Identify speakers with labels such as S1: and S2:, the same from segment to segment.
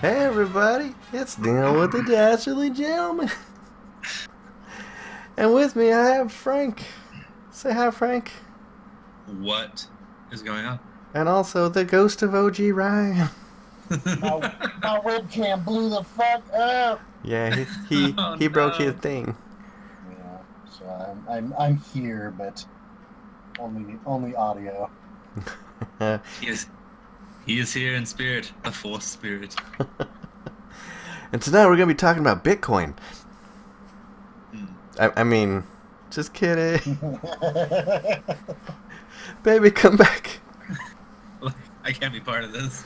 S1: Hey everybody, it's Neil with the Dastardly Gentleman. And with me I have Frank. Say hi, Frank.
S2: What is going on?
S1: And also the ghost of OG Ryan.
S3: My webcam blew the fuck up.
S1: Yeah, he
S2: Oh
S1: he broke his
S2: no.
S1: thing.
S3: Yeah, so I'm here, but only audio.
S2: He is here in spirit, a force spirit.
S1: And tonight we're gonna be talking about Bitcoin.
S2: Hmm.
S1: I mean, just kidding. Baby, come back.
S2: Look, I can't be part of this.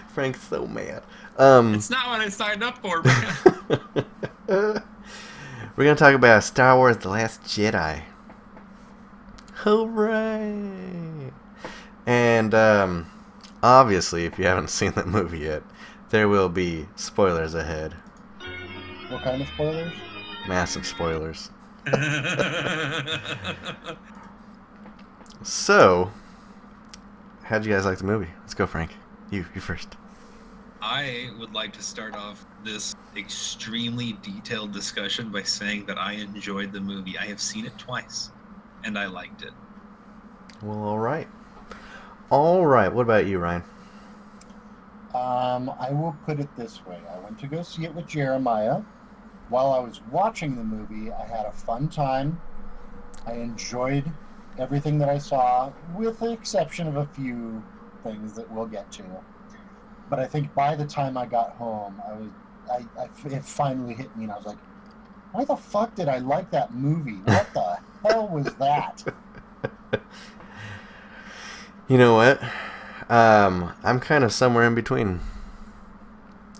S1: Frank's so mad.
S2: It's not what I signed up for, man.
S1: We're gonna talk about Star Wars: The Last Jedi. Hooray! And obviously, if you haven't seen that movie yet, there will be spoilers ahead.
S3: What kind of spoilers?
S1: Massive spoilers. So, how'd you guys like the movie? Let's go, Frank. You first.
S2: I would like to start off this extremely detailed discussion by saying that I enjoyed the movie. I have seen it twice, and I liked it.
S1: Well, all right. All right. What about you, Ryan?
S3: I will put it this way. I went to go see it with Jeremiah. While I was watching the movie, I had a fun time. I enjoyed everything that I saw, with the exception of a few things that we'll get to. But I think by the time I got home, it finally hit me, and I was like, why the fuck did I like that movie? What the hell was that?
S1: You know what? I'm kind of somewhere in between.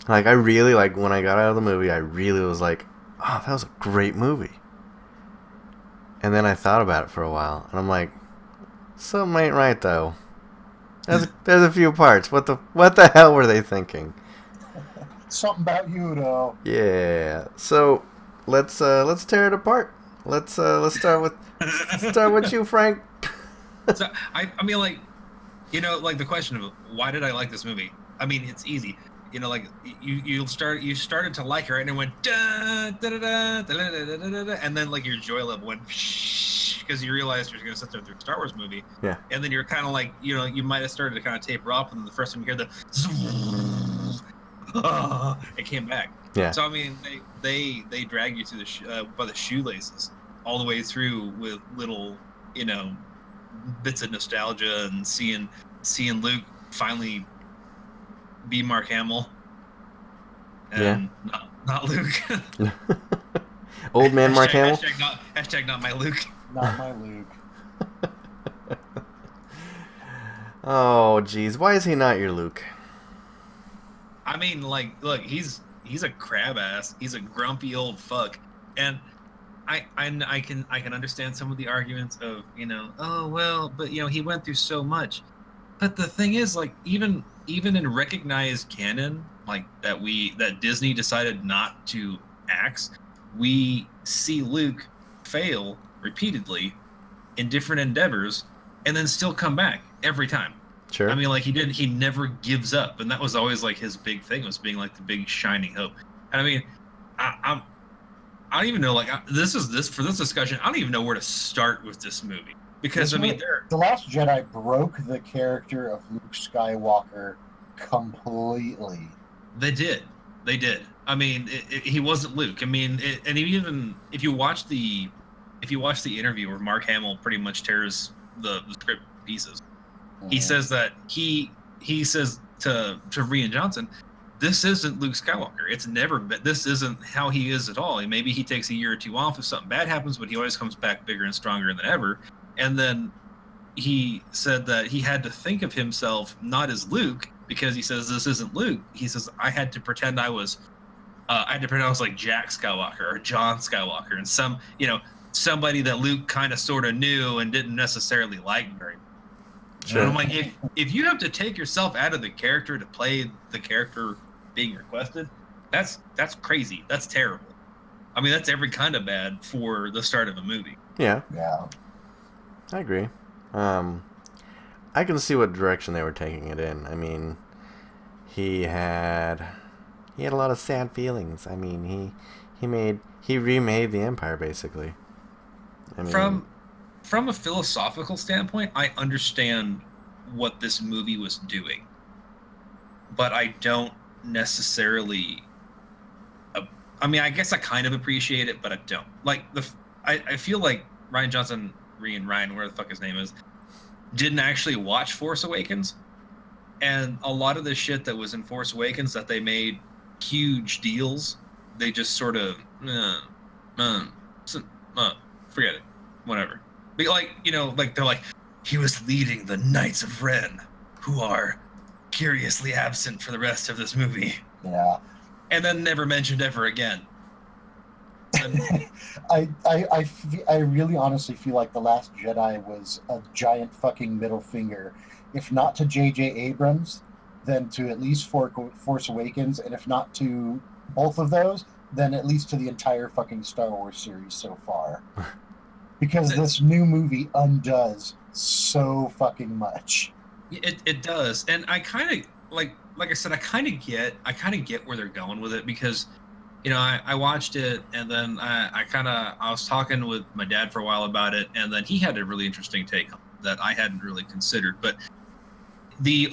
S1: Like, I really, like, when I got out of the movie, I really was like, oh, that was a great movie. And then I thought about it for a while, and I'm like, something ain't right, though. There's a few parts. What the hell were they thinking?
S3: Something about you, though.
S1: Yeah. So, let's tear it apart. Let's start with you, Frank.
S2: So I mean, like, like the question of why did I like this movie? I mean, it's easy. Like you started to like her, and it went da da da da da da da da, and then like your joy level went because you realized you're gonna sit there through a Star Wars movie.
S1: Yeah.
S2: And then you're kind of like, you might have started to kind of taper off, and then the first time you hear the it came back.
S1: Yeah.
S2: So I mean, they drag you through by the shoelaces all the way through with little bits of nostalgia and seeing Luke finally be Mark Hamill and not Luke.
S1: Old man Mark Hamill.
S2: Hashtag not my Luke.
S3: Not my Luke.
S1: Oh, jeez. Why is he not your Luke?
S2: I mean, like, look, he's a crab ass. He's a grumpy old fuck, and I can understand some of the arguments of oh well, but he went through so much. But the thing is, like, even in recognized canon, like that Disney decided not to axe, we see Luke fail repeatedly in different endeavors and then still come back every time.
S1: Sure.
S2: I mean, like, he never gives up, and that was always like his big thing, was being like the big shining hope. And I mean, I don't even know, like, for this discussion, I don't even know where to start with this movie, because I mean,
S3: The Last Jedi broke the character of Luke Skywalker completely.
S2: They did. I mean, he wasn't Luke. I mean, and even if you watch the interview where Mark Hamill pretty much tears the script to pieces, he says that he says to Rian Johnson, this isn't Luke Skywalker. It's never been. This isn't how he is at all. And maybe he takes a year or two off if something bad happens, but he always comes back bigger and stronger than ever. And then he said that he had to think of himself not as Luke, because he says this isn't Luke. He says I had to pretend I was like Jack Skywalker or John Skywalker, and somebody that Luke kind of sort of knew and didn't necessarily like very much. Sure. And I'm like, if you have to take yourself out of the character to play the character being requested, that's crazy. That's terrible. I mean, that's every kind of bad for the start of a movie.
S1: Yeah.
S3: Yeah.
S1: I agree. I can see what direction they were taking it in. I mean, he had a lot of sad feelings. I mean, he remade the Empire basically. I mean,
S2: From a philosophical standpoint, I understand what this movie was doing, but I don't necessarily. I mean, I guess I kind of appreciate it, but I don't. Like I feel like Ryan Johnson, Ryan, where the fuck his name is, didn't actually watch Force Awakens, and a lot of the shit that was in Force Awakens that they made huge deals, they just sort of forget it, whatever. But like, you know, like they're like, he was leading the Knights of Ren, who are curiously absent for the rest of this movie.
S3: Yeah.
S2: And then never mentioned ever again.
S3: I really honestly feel like The Last Jedi was a giant fucking middle finger, if not to J.J. Abrams, then to at least Force Awakens, and if not to both of those, then at least to the entire fucking Star Wars series so far. Because this new movie undoes so fucking much.
S2: It does, and I kind of like I said, I kind of get where they're going with it, because, you know, I watched it, and then I was talking with my dad for a while about it, and then he had a really interesting take that I hadn't really considered. But the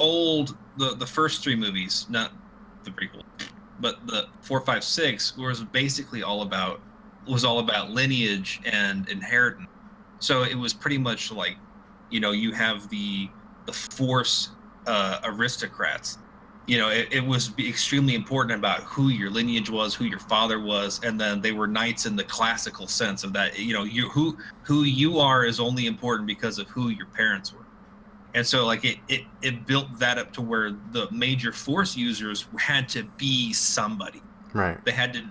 S2: first three movies, not the prequel, but the 4, 5, 6 was basically all about lineage and inheritance. So it was pretty much like, you know, you have the Force aristocrats. You know, it was extremely important about who your lineage was, who your father was, and then they were knights in the classical sense of that. You know, who you are is only important because of who your parents were. And so, like, it built that up to where the major Force users had to be somebody.
S1: right.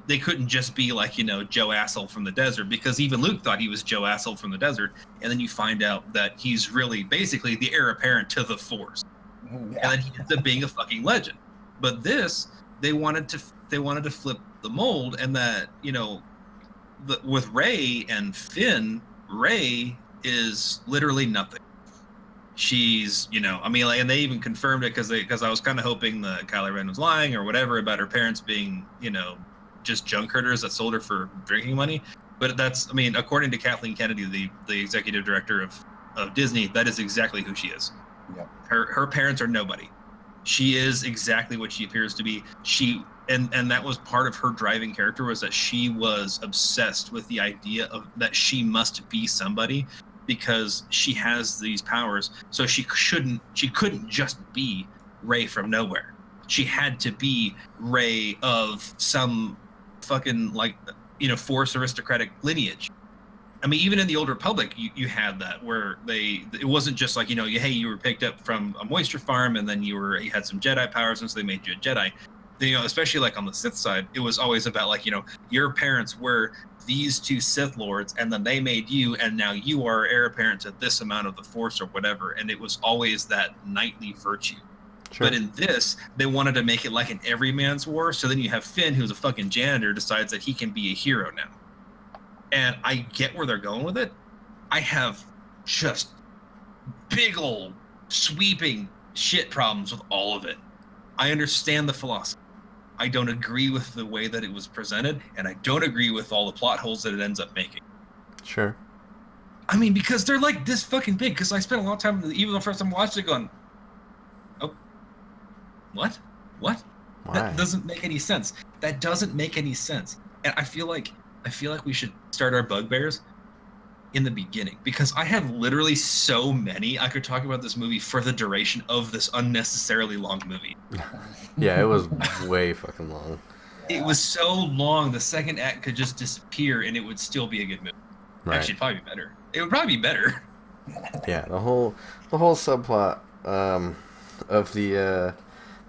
S2: They couldn't just be like, you know, Joe Asshole from the desert, because even Luke thought he was Joe Asshole from the desert, and then you find out that he's really basically the heir apparent to the Force.
S3: Yeah.
S2: And then he ends up being a fucking legend. But this, they wanted to flip the mold, and that, you know, with Rey and Finn, Rey is literally nothing. She's, you know, I mean, like, and they even confirmed it because I was kind of hoping that Kylo Ren was lying or whatever about her parents being, you know, just junk herders that sold her for drinking money. But that's, I mean, according to Kathleen Kennedy, the executive director of Disney, that is exactly who she is.
S3: Yeah.
S2: Her parents are nobody. She is exactly what she appears to be. And that was part of her driving character, was that she was obsessed with the idea of that she must be somebody, because she has these powers. So she couldn't just be Rey from nowhere. She had to be Rey of some fucking, like, you know, Force aristocratic lineage. I mean, even in the Old Republic, you had that, where it wasn't just like, you know, hey, you were picked up from a moisture farm, and then you had some Jedi powers, and so they made you a Jedi. You know, especially like on the Sith side, it was always about, like, you know, your parents were these two Sith Lords, and then they made you, and now you are heir apparent to this amount of the Force or whatever. And it was always that knightly virtue. Sure. But in this, they wanted to make it like an everyman's war. So then you have Finn, who's a fucking janitor, decides that he can be a hero now. And I get where they're going with it. I have just big old sweeping shit problems with all of it. I understand the philosophy. I don't agree with the way that it was presented, and I don't agree with all the plot holes that it ends up making.
S1: Sure.
S2: I mean, because they're like this fucking big. Because I spent a long time, even the first time I watched it, going, "Oh, what? Why? That doesn't make any sense. That doesn't make any sense." And I feel like we should start our bugbears in the beginning, because I have literally so many. I could talk about this movie for the duration of this unnecessarily long movie.
S1: Yeah, it was way fucking long.
S2: It was so long, the second act could just disappear and it would still be a good movie. Right. Actually, it'd probably be better. It would probably be better.
S1: Yeah, the whole subplot of the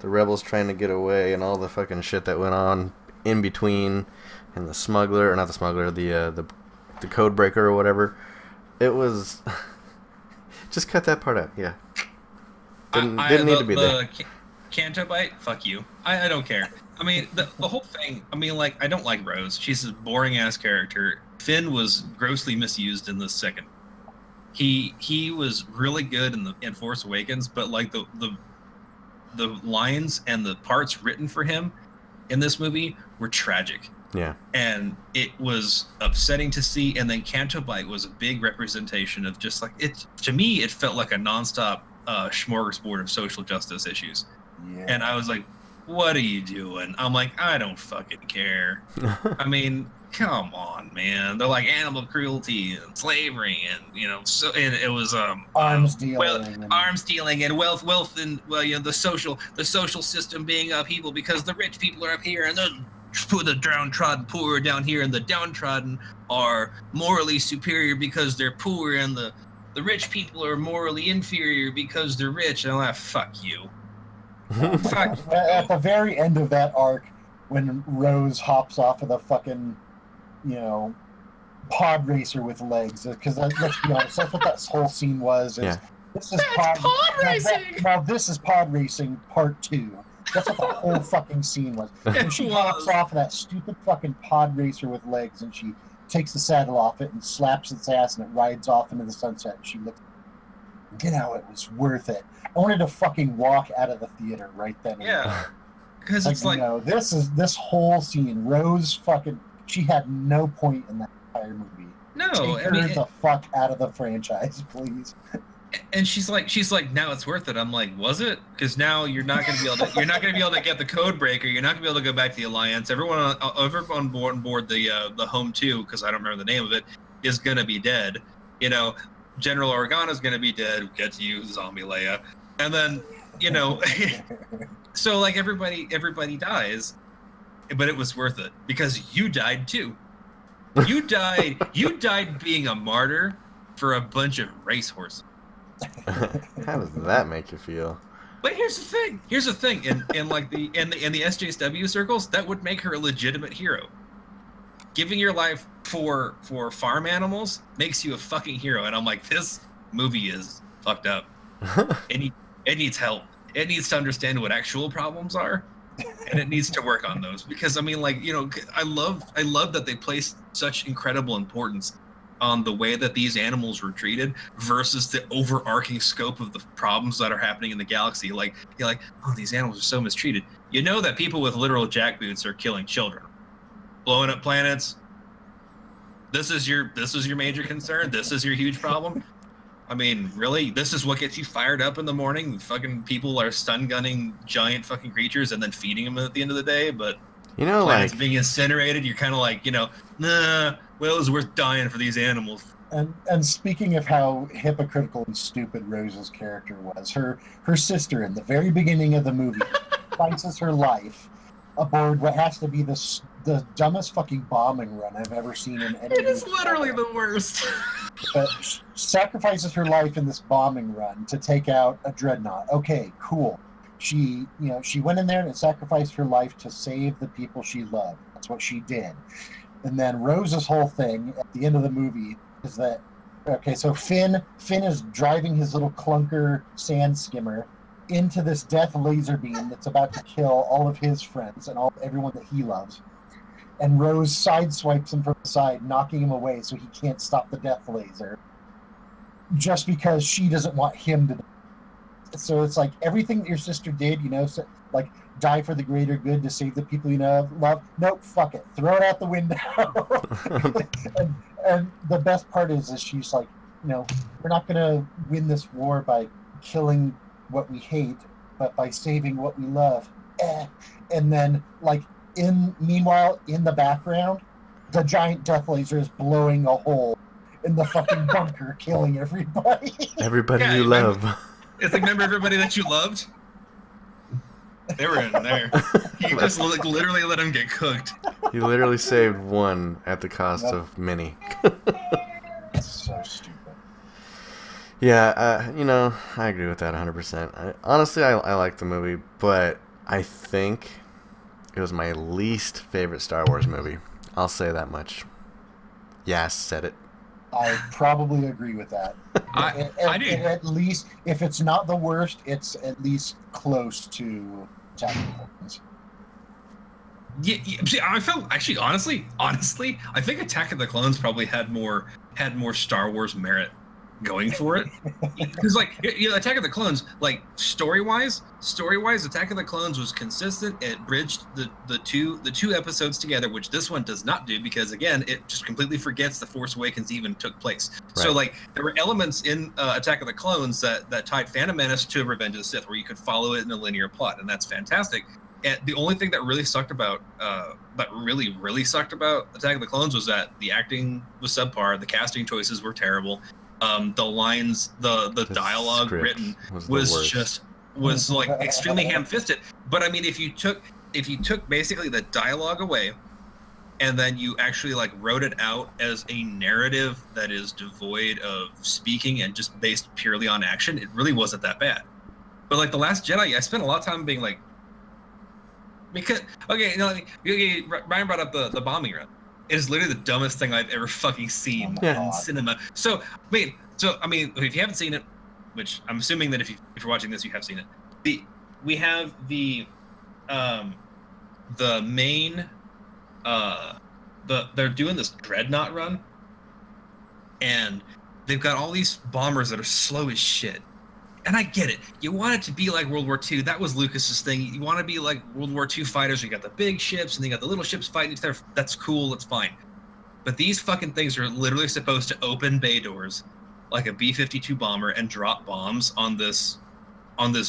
S1: rebels trying to get away, and all the fucking shit that went on in between, and the smuggler, or not the smuggler, the code breaker or whatever. It was just cut that part out. Yeah, didn't need to be there.
S2: Canto bite, fuck you. I don't care. I mean, the whole thing. I mean, like, I don't like Rose. She's a boring ass character. Finn was grossly misused in the second. He was really good in Force Awakens, but like the the lines and the parts written for him in this movie were tragic.
S1: Yeah.
S2: And it was upsetting to see. And then Canto Bight was a big representation of just like it. To me, it felt like a nonstop smorgasbord of social justice issues.
S3: Yeah.
S2: And I was like, "What are you doing?" I'm like, "I don't fucking care." I mean, come on, man. They're like animal cruelty and slavery, and so and it was
S3: arms dealing,
S2: arms dealing, and wealth, and the social system being upheaval because the rich people are up here and the downtrodden poor are down here, and the downtrodden are morally superior because they're poor, and the rich people are morally inferior because they're rich. And I'm like, fuck you. Fuck.
S3: At the very end of that arc, when Rose hops off of the fucking, pod racer with legs, because let's be honest, that's what that whole scene was.
S1: Yeah.
S3: This is pod racing. Now this is pod racing part 2. That's what the whole fucking scene was. When she hops off of that stupid fucking pod racer with legs, and she takes the saddle off it and slaps its ass, and it rides off into the sunset. And she looks, it was worth it. I wanted to fucking walk out of the theater right then.
S2: Yeah, because it's like
S3: this whole scene. Rose fucking, she had no point in that entire movie.
S2: No,
S3: Take her the fuck out of the franchise, please.
S2: And she's like, now it's worth it. I'm like, was it? Because now you're not gonna be able to get the code breaker. You're not gonna be able to go back to the Alliance. Everyone on board the Home 2, because I don't remember the name of it, is gonna be dead. General Organa's gonna be dead. We'll get to you, Zombie Leia, and then so like everybody dies, but it was worth it because you died too. You died being a martyr for a bunch of racehorses.
S1: How does that make you feel?
S2: But here's the thing. In like the SJW circles, that would make her a legitimate hero. Giving your life for farm animals makes you a fucking hero. And I'm like, this movie is fucked up. It needs help. It needs to understand what actual problems are, and it needs to work on those. Because I mean, I love that they placed such incredible importance on the way that these animals were treated versus the overarching scope of the problems that are happening in the galaxy. Like, you're like, oh, these animals are so mistreated. You know that people with literal jackboots are killing children, blowing up planets. This is your major concern. This is your huge problem. I mean, really, this is what gets you fired up in the morning. Fucking people are stun gunning giant fucking creatures and then feeding them at the end of the day. But planets being incinerated, you're kind of like, nah. Well, it was worth dying for these animals.
S3: And speaking of how hypocritical and stupid Rose's character was, her sister in the very beginning of the movie sacrifices her life aboard what has to be the dumbest fucking bombing run I've ever seen in any.
S2: It is literally the worst.
S3: But sacrifices her life in this bombing run to take out a dreadnought. Okay, cool. She went in there and sacrificed her life to save the people she loved. That's what she did. And then Rose's whole thing at the end of the movie is that, okay, so Finn is driving his little clunker sand skimmer into this death laser beam that's about to kill all of his friends and everyone that he loves. And Rose sideswipes him from the side, knocking him away so he can't stop the death laser, just because she doesn't want him to die. So it's like everything that your sister did, like die for the greater good to save the people love. Nope, fuck it. Throw it out the window. and the best part is she's like, we're not going to win this war by killing what we hate, but by saving what we love. And then, meanwhile, in the background, the giant death laser is blowing a hole in the fucking bunker, killing everybody.
S1: Everybody you love.
S2: It's like, remember everybody that you loved? They were in there. You just literally let them get cooked.
S1: You literally saved one at the cost of many.
S3: That's so stupid.
S1: Yeah, I agree with that 100%. Honestly, I like the movie, but I think it was my least favorite Star Wars movie. I'll say that much. Yes, said it.
S3: I probably agree with that.
S2: I do.
S3: At least, if it's not the worst, it's at least close to Attack of the Clones.
S2: Yeah, see, I felt actually, honestly, I think Attack of the Clones probably had more Star Wars merit going for it. Because like Attack of the Clones, like story-wise, Attack of the Clones was consistent. It bridged the two episodes together, which this one does not do, because again, it just completely forgets The Force Awakens even took place. Right. So like there were elements in Attack of the Clones that tied Phantom Menace to Revenge of the Sith, where you could follow it in a linear plot, and that's fantastic. And the only thing that really sucked about really sucked about Attack of the Clones was that the acting was subpar, the casting choices were terrible. The lines, the dialogue written was like extremely ham-fisted. But I mean, if you took basically the dialogue away, and then you actually like wrote it out as a narrative that is devoid of speaking and just based purely on action, it really wasn't that bad. But like The Last Jedi, I spent a lot of time being like, because Ryan brought up the bombing run. It is literally the dumbest thing I've ever fucking seen in cinema. So I mean, if you haven't seen it, which I'm assuming that if you're watching this, you have seen it. We have the main they're doing this dreadnought run, and they've got all these bombers that are slow as shit. And I get it. You want it to be like World War II. That was Lucas's thing. You want to be like World War II fighters. You got the big ships, and you got the little ships fighting each other. That's cool. That's fine. But these fucking things are literally supposed to open bay doors like a B-52 bomber and drop bombs on this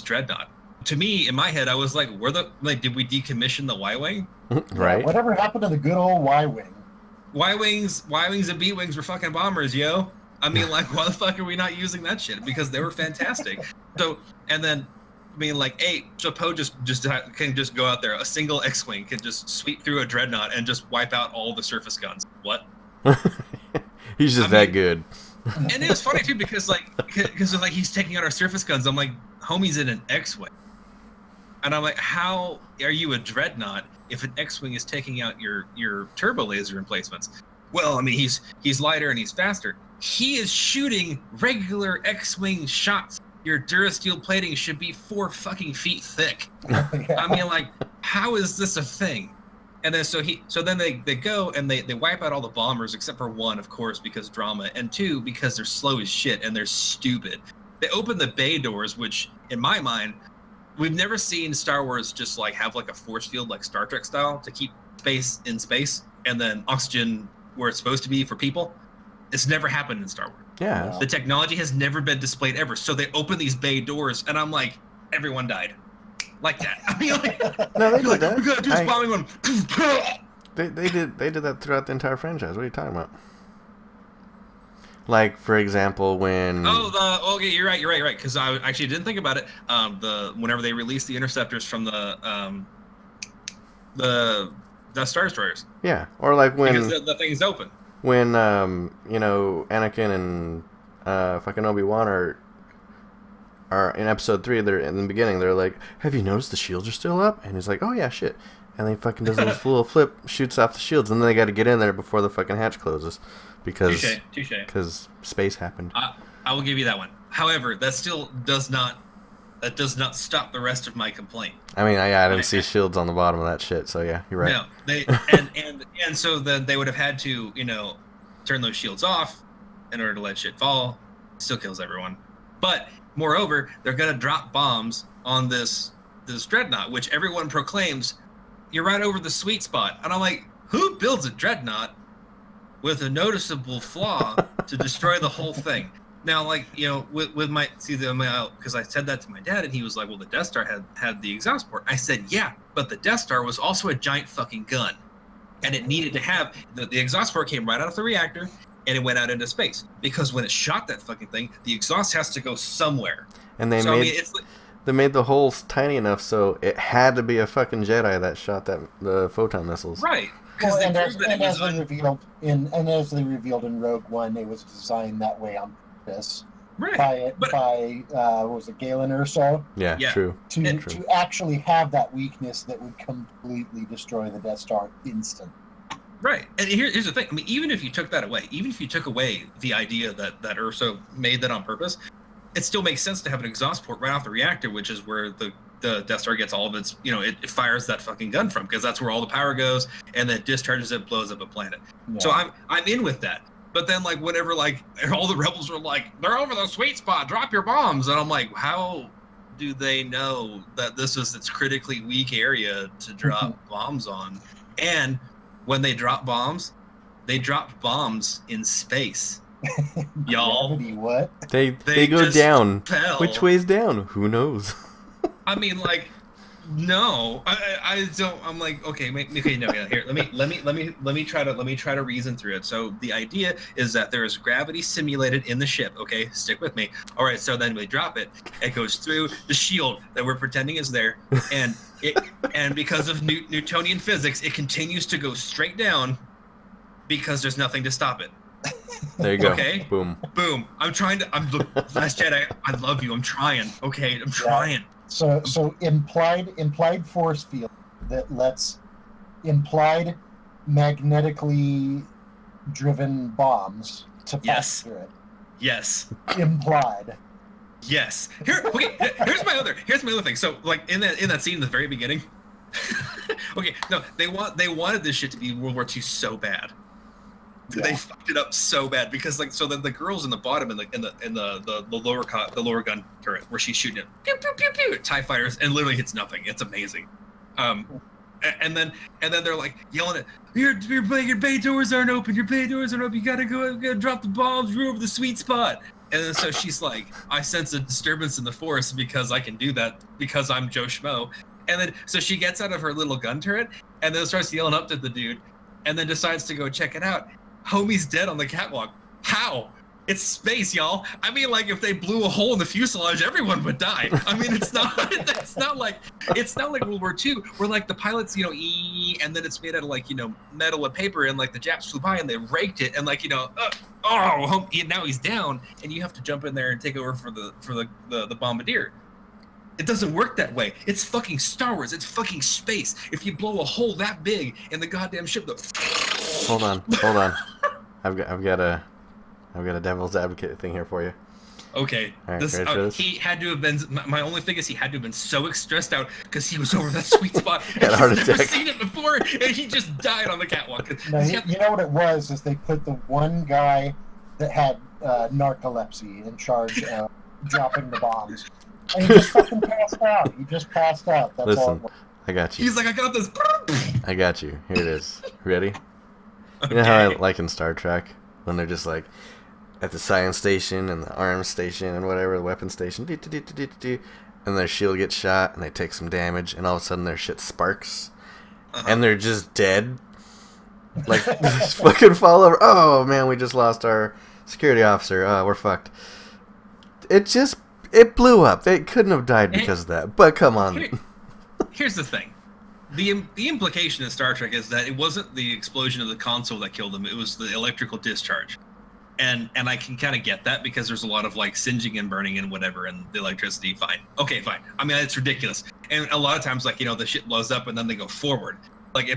S2: dreadnought. To me, in my head, I was like, did we decommission the Y-Wing?
S1: Right.
S3: Yeah, whatever happened to the good old Y-Wing?
S2: Y-Wings and B-Wings were fucking bombers, yo. I mean, like, why the fuck are we not using that shit? Because they were fantastic. So, and then, I mean, like, hey, so Poe just can just go out there. A single X-Wing can just sweep through a dreadnought and just wipe out all the surface guns. What?
S1: He's just that good.
S2: And it was funny, too, because he's taking out our surface guns. I'm like, homie's in an X-Wing. And I'm like, how are you a dreadnought if an X-Wing is taking out your turbo laser emplacements? Well, I mean, he's lighter and he's faster. He is shooting regular X-Wing shots. Your Durasteel plating should be 4 fucking feet thick. I mean, like, how is this a thing? And then so then they go and they wipe out all the bombers except for one, of course, because drama, and 2 because they're slow as shit and they're stupid. They open the bay doors, which in my mind, we've never seen Star Wars just like have like a force field like Star Trek style to keep space in space and then oxygen where it's supposed to be for people. It's never happened in Star Wars.
S1: Yeah.
S2: The technology has never been displayed ever. So they open these bay doors, and I'm like, everyone died. Like that. I mean, like,
S1: no, they did that.
S2: We gotta do this bombing one.
S1: They did that throughout the entire franchise. What are you talking about? Like, for example, when...
S2: okay, you're right. Because I actually didn't think about it. Whenever they released the interceptors from the Death Star Destroyers.
S1: Yeah, or like when...
S2: Because the thing's open.
S1: When, Anakin and fucking Obi-Wan are in episode 3, they're in the beginning, they're like, have you noticed the shields are still up? And he's like, oh yeah, shit. And then he fucking does a little flip, shoots off the shields, and then they got to get in there before the fucking hatch closes. Because space happened.
S2: I will give you that one. However, that still does not stop the rest of my complaint.
S1: I mean, I didn't see shields on the bottom of that shit, so yeah, you're right.
S2: No, and so then they would have had to, turn those shields off in order to let shit fall. Still kills everyone. But moreover, they're gonna drop bombs on this dreadnought, which everyone proclaims you're right over the sweet spot. And I'm like, who builds a dreadnought with a noticeable flaw to destroy the whole thing? Now, like, with my, because I said that to my dad, and he was like, well, the Death Star had the exhaust port. I said, yeah, but the Death Star was also a giant fucking gun. And it needed to have, the exhaust port came right out of the reactor, and it went out into space. Because when it shot that fucking thing, the exhaust has to go somewhere.
S1: And they made the holes tiny enough so it had to be a fucking Jedi that shot the photon missiles.
S2: Right.
S3: Well, as they revealed in Rogue One, it was designed that way on purpose.
S2: Right.
S3: By what was it, Galen or so?
S1: Yeah, true.
S3: To actually have that weakness that would completely destroy the Death Star instant.
S2: Right. And here's the thing. I mean, even if you took that away, even if you took away the idea that Urso made that on purpose, it still makes sense to have an exhaust port right off the reactor, which is where the Death Star gets all of its, it fires that fucking gun from, because that's where all the power goes, and then discharges it, blows up a planet. Yeah. So I'm in with that. But then, like, whenever, like, all the rebels were like, they're over the sweet spot, drop your bombs. And I'm like, how do they know that this is its critically weak area to drop bombs on? And when they drop bombs, they drop bombs in space. Y'all.
S3: Gravity, what?
S1: They go down.
S2: Fell.
S1: Which way's down? Who knows?
S2: I mean, like, no, I don't. I'm like, okay, okay, no, yeah, here, let me try to reason through it. So the idea is that there is gravity simulated in the ship. Okay, stick with me. All right, so then we drop it. It goes through the shield that we're pretending is there, and because of Newtonian physics, it continues to go straight down because there's nothing to stop it.
S1: There you go.
S2: Okay.
S1: Boom.
S2: Boom. Look, Last Jedi. I love you. I'm trying. Okay, I'm trying.
S3: So implied force field that lets implied magnetically driven bombs to pass through it.
S2: Yes.
S3: Implied.
S2: Yes. Here's my other thing. So, like, in that scene in the very beginning. Okay, no, they wanted this shit to be World War II so bad. Yeah. They fucked it up so bad because, like, so then the girl's in the bottom in the lower gun turret where she's shooting it, pew, pew, pew, pew, TIE fighters, and literally hits nothing. It's amazing. And then they're like yelling at your bay doors aren't open. Your bay doors aren't open. You gotta drop the bombs. You're over the sweet spot. And then so she's like, I sense a disturbance in the force because I can do that because I'm Joe Schmo. And then so she gets out of her little gun turret and then starts yelling up to the dude, and then decides to go check it out. Homie's dead on the catwalk. How? It's space, y'all. I mean, like, if they blew a hole in the fuselage, everyone would die. I mean, it's not like World War II, where, like, the pilots, and then it's made out of, like, metal and paper, and, like, the Japs flew by and they raked it, and, like, now he's down, and you have to jump in there and take over for the bombardier. It doesn't work that way. It's fucking Star Wars. It's fucking space. If you blow a hole that big in the goddamn ship,
S1: Hold on. I've got a devil's advocate thing here for you.
S2: Okay.
S1: All right,
S2: he had to have been. My only thing is he had to have been so stressed out because he was over that sweet spot.
S1: Had a heart
S2: He's never
S1: attack.
S2: seen it before, and he just died on the catwalk.
S3: No, you know what it was? Is they put the one guy that had narcolepsy in charge of dropping the bombs, and he just fucking passed out. He just passed out. That's all.
S1: Listen, I got you.
S2: He's like, I got this.
S1: I got you. Here it is. Ready? You know how I like in Star Trek when they're just like at the science station and the arms station and whatever, the weapon station, and their shield gets shot and they take some damage and all of a sudden their shit sparks and they're just dead. Like, just fucking fall over. Oh man, we just lost our security officer. Oh, we're fucked. It blew up. They couldn't have died because of that. But come on.
S2: Here's the thing. The implication in Star Trek is that it wasn't the explosion of the console that killed them. It was the electrical discharge. And I can kind of get that because there's a lot of, like, singeing and burning and whatever, and the electricity, fine. Okay, fine. I mean, it's ridiculous. And a lot of times, like, the shit blows up and then they go forward. Like,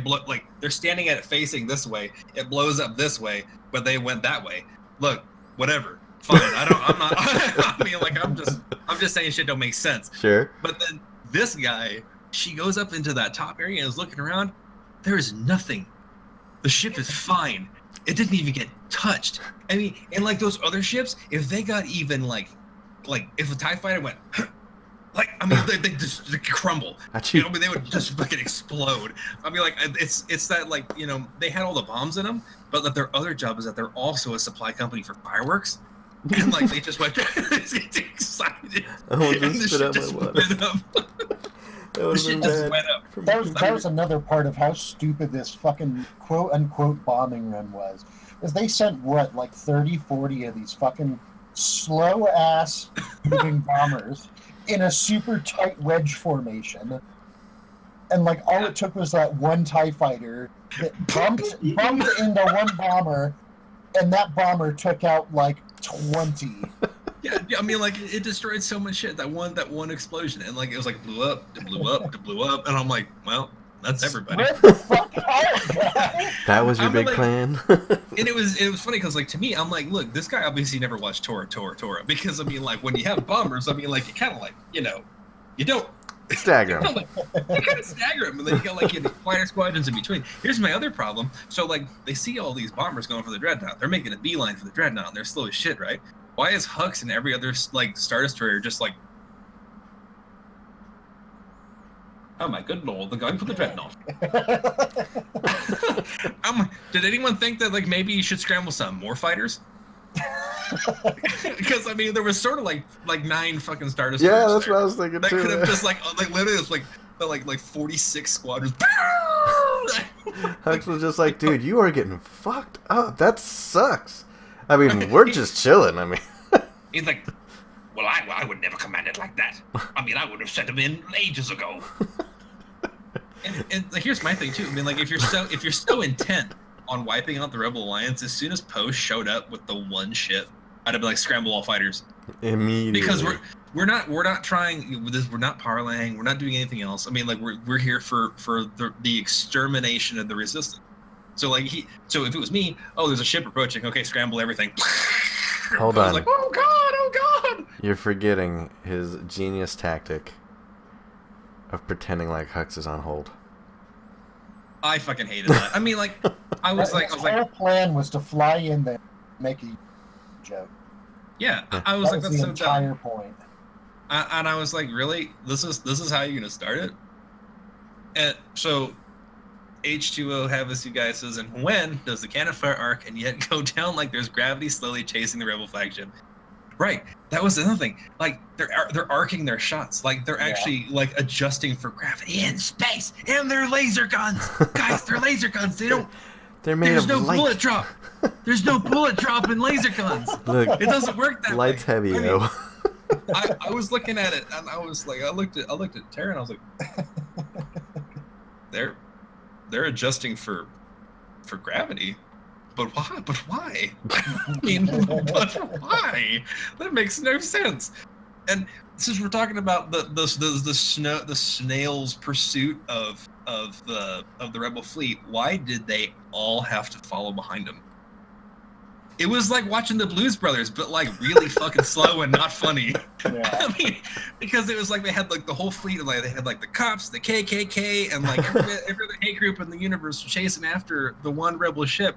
S2: they're standing at it facing this way. It blows up this way, but they went that way. Look, whatever. Fine. I mean, like, I'm just saying shit don't make sense.
S1: Sure.
S2: But then this guy, she goes up into that top area and is looking around. There is nothing. The ship is fine. It didn't even get touched. I mean, and like those other ships, if they got even like if a TIE fighter went, like, I mean, they just crumble. I mean, they would just fucking explode. I mean, like, it's that, like, they had all the bombs in them, but that their other job is that they're also a supply company for fireworks. And, like, they just went excited.
S1: I want to spit out my water.
S3: That was another part of how stupid this fucking quote-unquote bombing run was. Is they sent, what, like 30, 40 of these fucking slow-ass moving bombers in a super tight wedge formation. And, like, all it took was that one TIE fighter that bumped into one bomber, and that bomber took out, like, 20.
S2: Yeah, I mean, like, it destroyed so much shit, that one explosion, and, like, it was like blew up, and I'm like, well, that's everybody.
S3: What the fuck out, guy?
S1: That was your big plan.
S2: And it was funny because, like, to me, I'm like, look, this guy obviously never watched Tora, because I mean, like, when you have bombers, I mean, like, you kind of like, you don't
S1: Stagger
S2: You
S1: 'em.
S2: kind of stagger them, and then you got like your fighter squadrons in between. Here's my other problem. So like they see all these bombers going for the dreadnought. They're making a beeline for the dreadnought, and they're slow as shit, right? Why is Hux and every other like Star Destroyer just like, oh my good lord, they're going for the dreadnought. Did anyone think that like maybe you should scramble some more fighters? Because I mean, there was sort of like 9 fucking Star Destroyers.
S1: Yeah, that's what I was thinking
S2: that
S1: too.
S2: could have just like literally it was like 46 squadrons.
S1: Hux was just like, dude, you are getting fucked up. That sucks. I mean, we're just chilling. I mean,
S2: he's like, well, I would never command it like that. I mean, I would have sent him in ages ago. and like, here's my thing too. I mean, like if you're so intent on wiping out the Rebel Alliance, as soon as Post showed up with the one ship, I'd have been like, scramble all fighters
S1: immediately.
S2: because we're not trying this. We're not parlaying. We're not doing anything else. I mean, like we're here for the extermination of the Resistance. So like so if it was me, oh, there's a ship approaching. Okay, scramble everything.
S1: Hold
S2: I was
S1: on.
S2: like, oh god.
S1: You're forgetting his genius tactic of pretending like Hux is on hold.
S2: I fucking hated that. I mean, like, I was like,
S3: Our plan was to fly in there, and make a joke.
S2: yeah, I was
S3: That
S2: like,
S3: was
S2: that's
S3: the
S2: so
S3: entire
S2: dumb.
S3: point.
S2: And I was like, really? This is how you're gonna start it? And so H2O Havas you guys says, and when does the cannon fire arc and yet go down like there's gravity slowly chasing the Rebel flagship? Right. That was another thing. Like they're arcing their shots. Like they're actually like adjusting for gravity in space. And they're laser guns. Guys, they're laser guns. They don't
S1: They're made
S2: there's
S1: of
S2: no
S1: light.
S2: bullet drop. There's no bullet drop in laser guns.
S1: Look,
S2: It doesn't work that
S1: light's
S2: way.
S1: heavy,
S2: I mean,
S1: yo.
S2: I was looking at it and I was like, I looked at Tara and I was like, they're adjusting for gravity, but why? But why? I mean, but why? That makes no sense. And since we're talking about the snail's pursuit of the Rebel fleet, why did they all have to follow behind him? It was like watching the Blues Brothers, but like really fucking slow and not funny.
S3: Yeah.
S2: I mean, because it was like they had like the whole fleet, and like they had like the cops, the KKK, and like every other hate group in the universe chasing after the one rebel ship.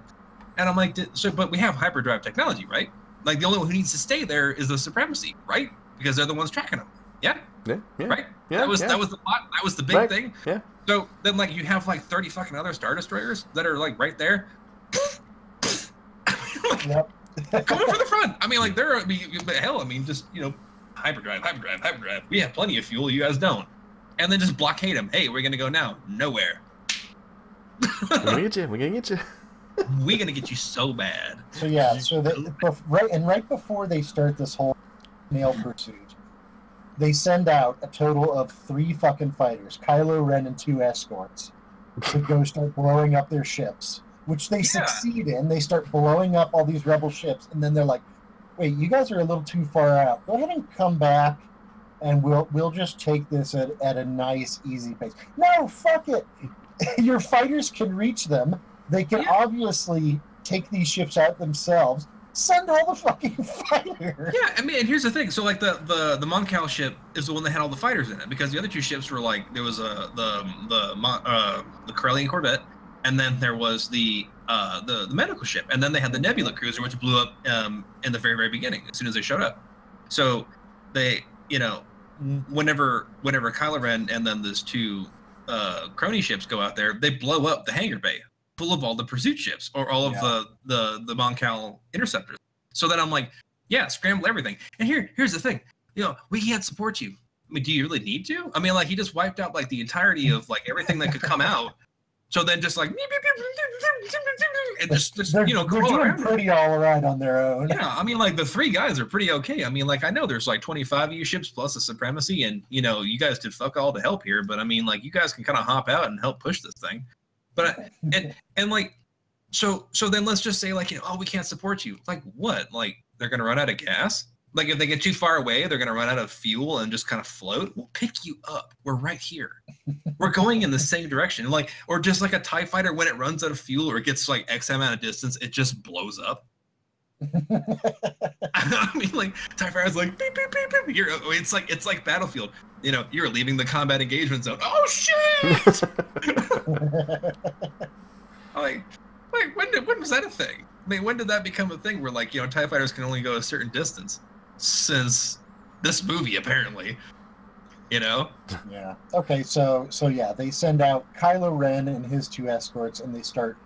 S2: And I'm like, but we have hyperdrive technology, right? Like the only one who needs to stay there is the supremacy, right? Because they're the ones tracking them. Yeah.
S1: Yeah.
S2: Right.
S1: Yeah.
S2: That was
S1: yeah.
S2: the plot. That was the big
S1: Right.
S2: thing.
S1: Yeah.
S2: So then like you have like 30 fucking other Star Destroyers that are like right there.
S3: Yep.
S2: Coming for the front. I mean, like I mean, just hyperdrive. We have plenty of fuel. You guys don't. And then just blockade them. Hey, we're gonna go now. Nowhere.
S1: We're gonna get you. We're gonna get you.
S2: We're gonna get you so bad.
S3: So yeah, so right before they start this whole snail pursuit, they send out a total of 3 fucking fighters, Kylo Ren and 2 escorts, to go start blowing up their ships, which they succeed in. They start blowing up all these rebel ships, and then they're like, "Wait, you guys are a little too far out. Go ahead and come back, and we'll just take this at a nice, easy pace." No, fuck it. Your fighters can reach them. They can obviously take these ships out themselves. Send all the fucking fighters.
S2: Yeah, I mean, and here's the thing. So, like, the Moncal ship is the one that had all the fighters in it, because the other 2 ships were like, there was the Corellian Corvette, and then there was the medical ship, and then they had the Nebula cruiser, which blew up in the very, very beginning as soon as they showed up. So they, whenever Kylo Ren and then those 2 crony ships go out there, they blow up the hangar bay full of all the pursuit ships or all of the Moncal interceptors. So then I'm like, yeah, scramble everything. And here's the thing, we can't support you. I mean, do you really need to? I mean, like, he just wiped out like the entirety of like everything that could come out. So then just like and just
S3: they're
S2: go all
S3: doing
S2: around.
S3: pretty all right on their own.
S2: Yeah, I mean, like, the 3 guys are pretty okay. I mean, like, I know there's like 25 EU ships plus a supremacy, and you guys did fuck all to help here, but I mean, like, you guys can kind of hop out and help push this thing. But and like, so then let's just say like, we can't support you. Like, what? Like, they're gonna run out of gas? Like, if they get too far away, they're gonna run out of fuel and just kind of float? We'll pick you up. We're right here. We're going in the same direction. Like, or just like a TIE fighter, when it runs out of fuel or it gets like X amount of distance, it just blows up. I mean, like TIE fighter's like beep beep beep beep. It's like Battlefield. You know, you're leaving the combat engagement zone. Oh shit! like when was that a thing? I mean, when did that become a thing where like, you know, TIE fighters can only go a certain distance? Since this movie, apparently. You know?
S3: Yeah. Okay, so yeah, they send out Kylo Ren and his 2 escorts, and they start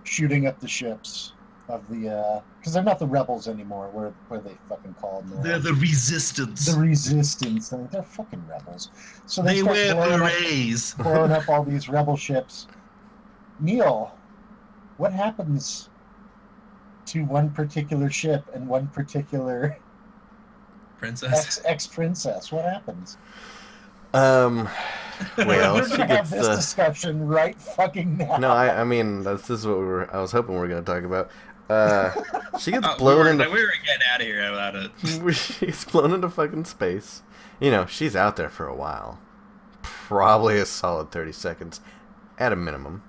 S3: shooting up the ships of the because they're not the rebels anymore. Where they fucking call them?
S2: They're the Resistance.
S3: The Resistance. They're fucking rebels. So
S2: they
S3: start
S2: wear berets.
S3: Blowing up all these rebel ships. Neil, what happens to one particular ship and one particular
S2: princess?
S3: Ex-princess? What happens?
S1: Well,
S3: we're
S1: she
S3: gonna
S1: gets
S3: have this discussion right fucking now.
S1: No, I mean this is what I was hoping we were going to talk about. She gets blown
S2: we
S1: into.
S2: We were getting out of here about it.
S1: She gets blown into fucking space. You know, she's out there for a while, probably a solid 30 seconds, at a minimum,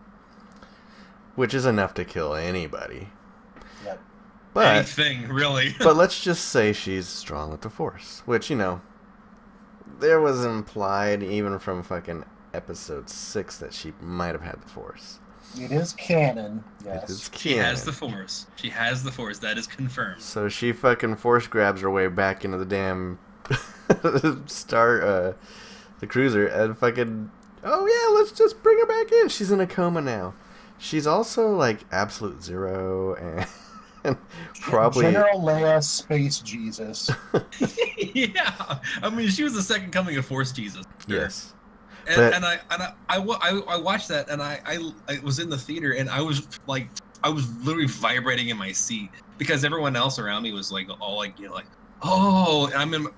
S1: which is enough to kill anybody.
S3: Yep.
S1: But
S2: anything really.
S1: But let's just say she's strong with the Force, which, you know, there was implied even from fucking episode 6 that she might have had the Force.
S3: It is canon. Yes.
S1: It is canon.
S2: She has the Force. She has the Force. That is confirmed.
S1: So she fucking Force grabs her way back into the damn the cruiser, and fucking, oh yeah, let's just bring her back in. She's in a coma now. She's also like absolute zero and probably
S3: General Leia, Space Jesus.
S2: Yeah, I mean, she was the second coming of Force Jesus. Sure.
S1: Yes.
S2: And I watched that, and I was in the theater, and I was literally vibrating in my seat because everyone else around me was like all like, you know, like, oh, and I'm in.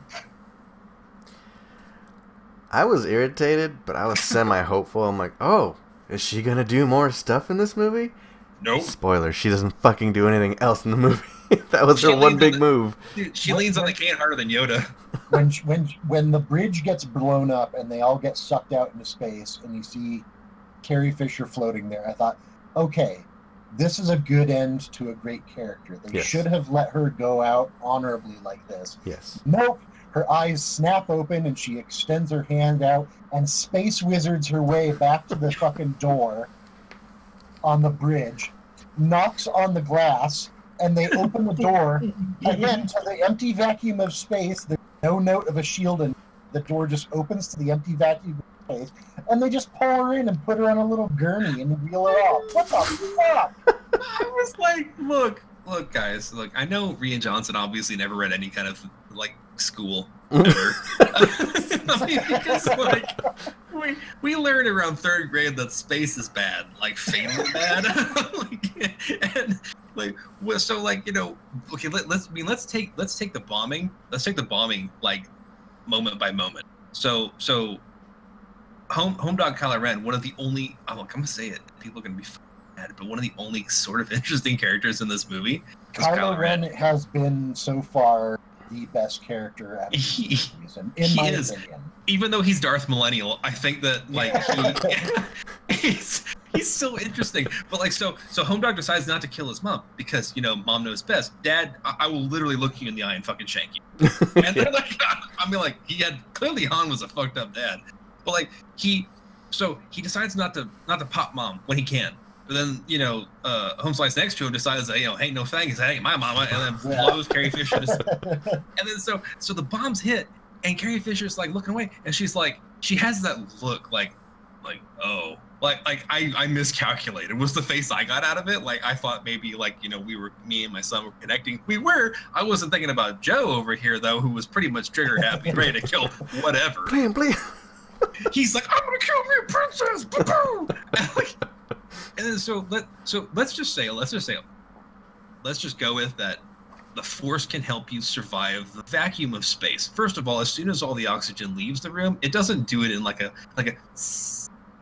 S1: I was irritated, but I was semi-hopeful. I'm like, oh, is she gonna do more stuff in this movie?
S2: Nope.
S1: Spoiler: she doesn't fucking do anything else in the movie. That was her one big move.
S2: Dude, she leans on the can harder than Yoda.
S3: When the bridge gets blown up and they all get sucked out into space, and you see Carrie Fisher floating there, I thought, okay, this is a good end to a great character. They should have let her go out honorably like this.
S1: Yes.
S3: Nope. Her eyes snap open and she extends her hand out and space wizards her way back to the fucking door on the bridge, knocks on the glass, and they open the door again to the empty vacuum of space. There's no note of a shield, and the door just opens to the empty vacuum of space, and they just pull her in and put her on a little gurney and wheel her off. What the fuck?
S2: I was like, look, guys, look. I know Rian Johnson obviously never read any kind of like school ever. I mean, because like we learned around 3rd grade that space is bad, like fatally bad. And like, so like, you know, okay, let's take the bombing. Let's take the bombing like moment by moment. So Home Dog Kylo Ren, one of the only, I'm gonna say it, people are gonna be mad, but one of the only sort of interesting characters in this movie.
S3: Kylo Ren has been so far the best character out of this season, in my opinion.
S2: Even though he's Darth Millennial, I think that like he's so interesting. But like, so Home Dog decides not to kill his mom because, you know, mom knows best. Dad, I will literally look you in the eye and fucking shank you. And they're like, I mean, like, clearly Han was a fucked up dad, but like he decides not to pop mom when he can. But then, you know, Home Slice next to him decides that, you know, hey, no thanks, that ain't my mama, and then blows Carrie Fisher. And then so the bombs hit, and Carrie Fisher's like looking away, and she's like, she has that look like oh, like I miscalculated. Was the face I got out of it? Like I thought maybe like, you know, me and my son were connecting. We were. I wasn't thinking about Joe over here though, who was pretty much trigger happy, ready to kill whatever.
S1: Please.
S2: He's like, I'm gonna kill me, princess. And then let's just go with that. The Force can help you survive the vacuum of space. First of all, as soon as all the oxygen leaves the room, it doesn't do it in like a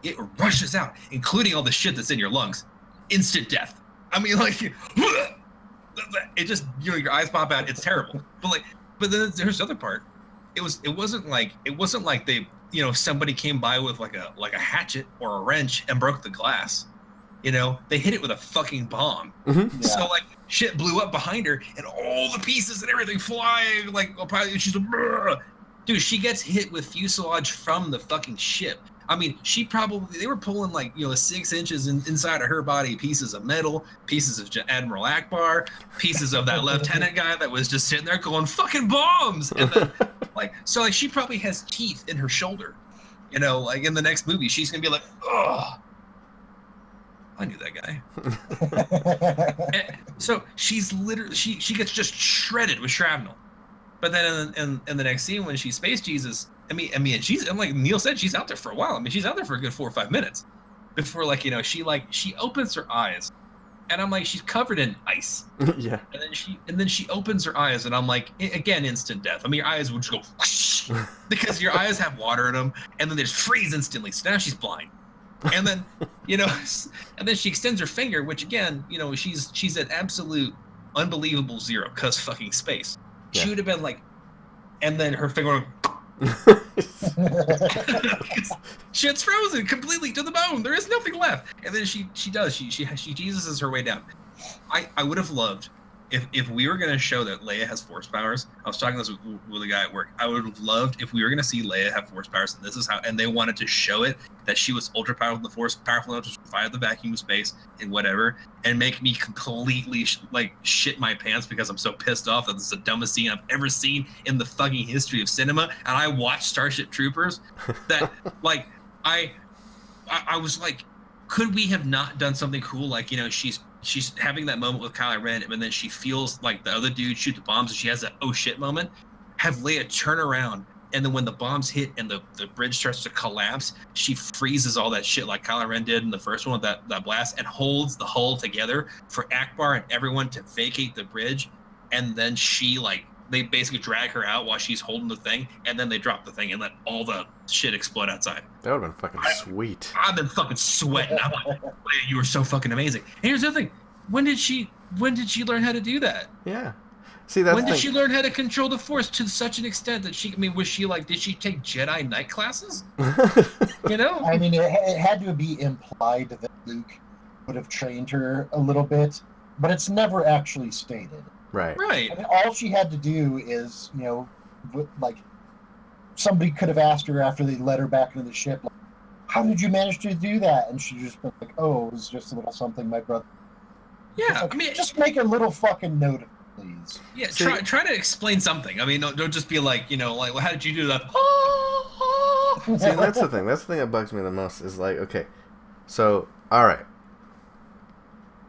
S2: it rushes out, including all the shit that's in your lungs. Instant death. I mean, like, it just, you know, your eyes pop out. It's terrible. But then there's the other part. It wasn't like they, you know, somebody came by with like a hatchet or a wrench and broke the glass. You know, they hit it with a fucking bomb.
S1: Mm-hmm.
S3: Yeah.
S2: So like shit blew up behind her, and all the pieces and everything flying, like, she's like, "Brr." Dude, she gets hit with fuselage from the fucking ship. I mean, they were pulling like, 6 inches inside of her body, pieces of metal, pieces of Admiral Akbar, pieces of that lieutenant guy that was just sitting there going, fucking bombs. And then, so she probably has teeth in her shoulder. Like in the next movie, she's going to be like, ugh. I knew that guy. So she's literally, she gets just shredded with shrapnel. But then in the next scene when she's Space Jesus, I mean, and like Neil said, she's out there for a while. I mean, she's out there for a good 4 or 5 minutes before, she opens her eyes, and I'm like, she's covered in ice.
S1: Yeah.
S2: And then she opens her eyes, and I'm like, again, instant death. I mean, your eyes would just go whoosh, because your eyes have water in them, and then they just freeze instantly. So now she's blind. And then, and then she extends her finger, which again, she's at absolute unbelievable zero because fucking space.
S1: Yeah.
S2: She would have been like, and then her finger, shit's frozen completely to the bone. There is nothing left. And then she Jesus her way down. I would have loved if we were going to show that Leia has force powers. I was talking this with a guy at work. I would have loved if we were going to see Leia have force powers, and this is how. And they wanted to show it that she was ultra powerful with the force, powerful enough to defy the vacuum of space and whatever, and make me completely shit my pants because I'm so pissed off that this is the dumbest scene I've ever seen in the fucking history of cinema. And I watched Starship Troopers. That I was like, could we have not done something cool? Like, she's having that moment with Kylo Ren, and then she feels like the other dude shoot the bombs, and she has that oh shit moment. Have Leia turn around, and then when the bombs hit and the bridge starts to collapse, she freezes all that shit like Kylo Ren did in the first one with that blast, and holds the hull together for Akbar and everyone to vacate the bridge. And then they basically drag her out while she's holding the thing, and then they drop the thing and let all the shit explode outside.
S1: That would have been fucking sweet.
S2: I've been fucking sweating. I'm like, Leia, you were so fucking amazing. And here's the other thing. When did she learn how to do that?
S1: Yeah. See, that's
S2: when did she learn how to control the Force to such an extent that was she did she take Jedi Knight classes?
S3: I mean, it had to be implied that Luke would have trained her a little bit, but it's never actually stated.
S1: Right.
S2: Right.
S3: I mean, all she had to do is, somebody could have asked her after they let her back into the ship, like, how did you manage to do that? And she just been like, oh, it was just a little something my brother.
S2: Yeah,
S3: like, just make a little fucking note of it, please.
S2: Yeah, try to explain something. I mean, don't just be like, well, how did you do that?
S1: See, that's the thing. That's the thing that bugs me the most is like, okay, so, all right,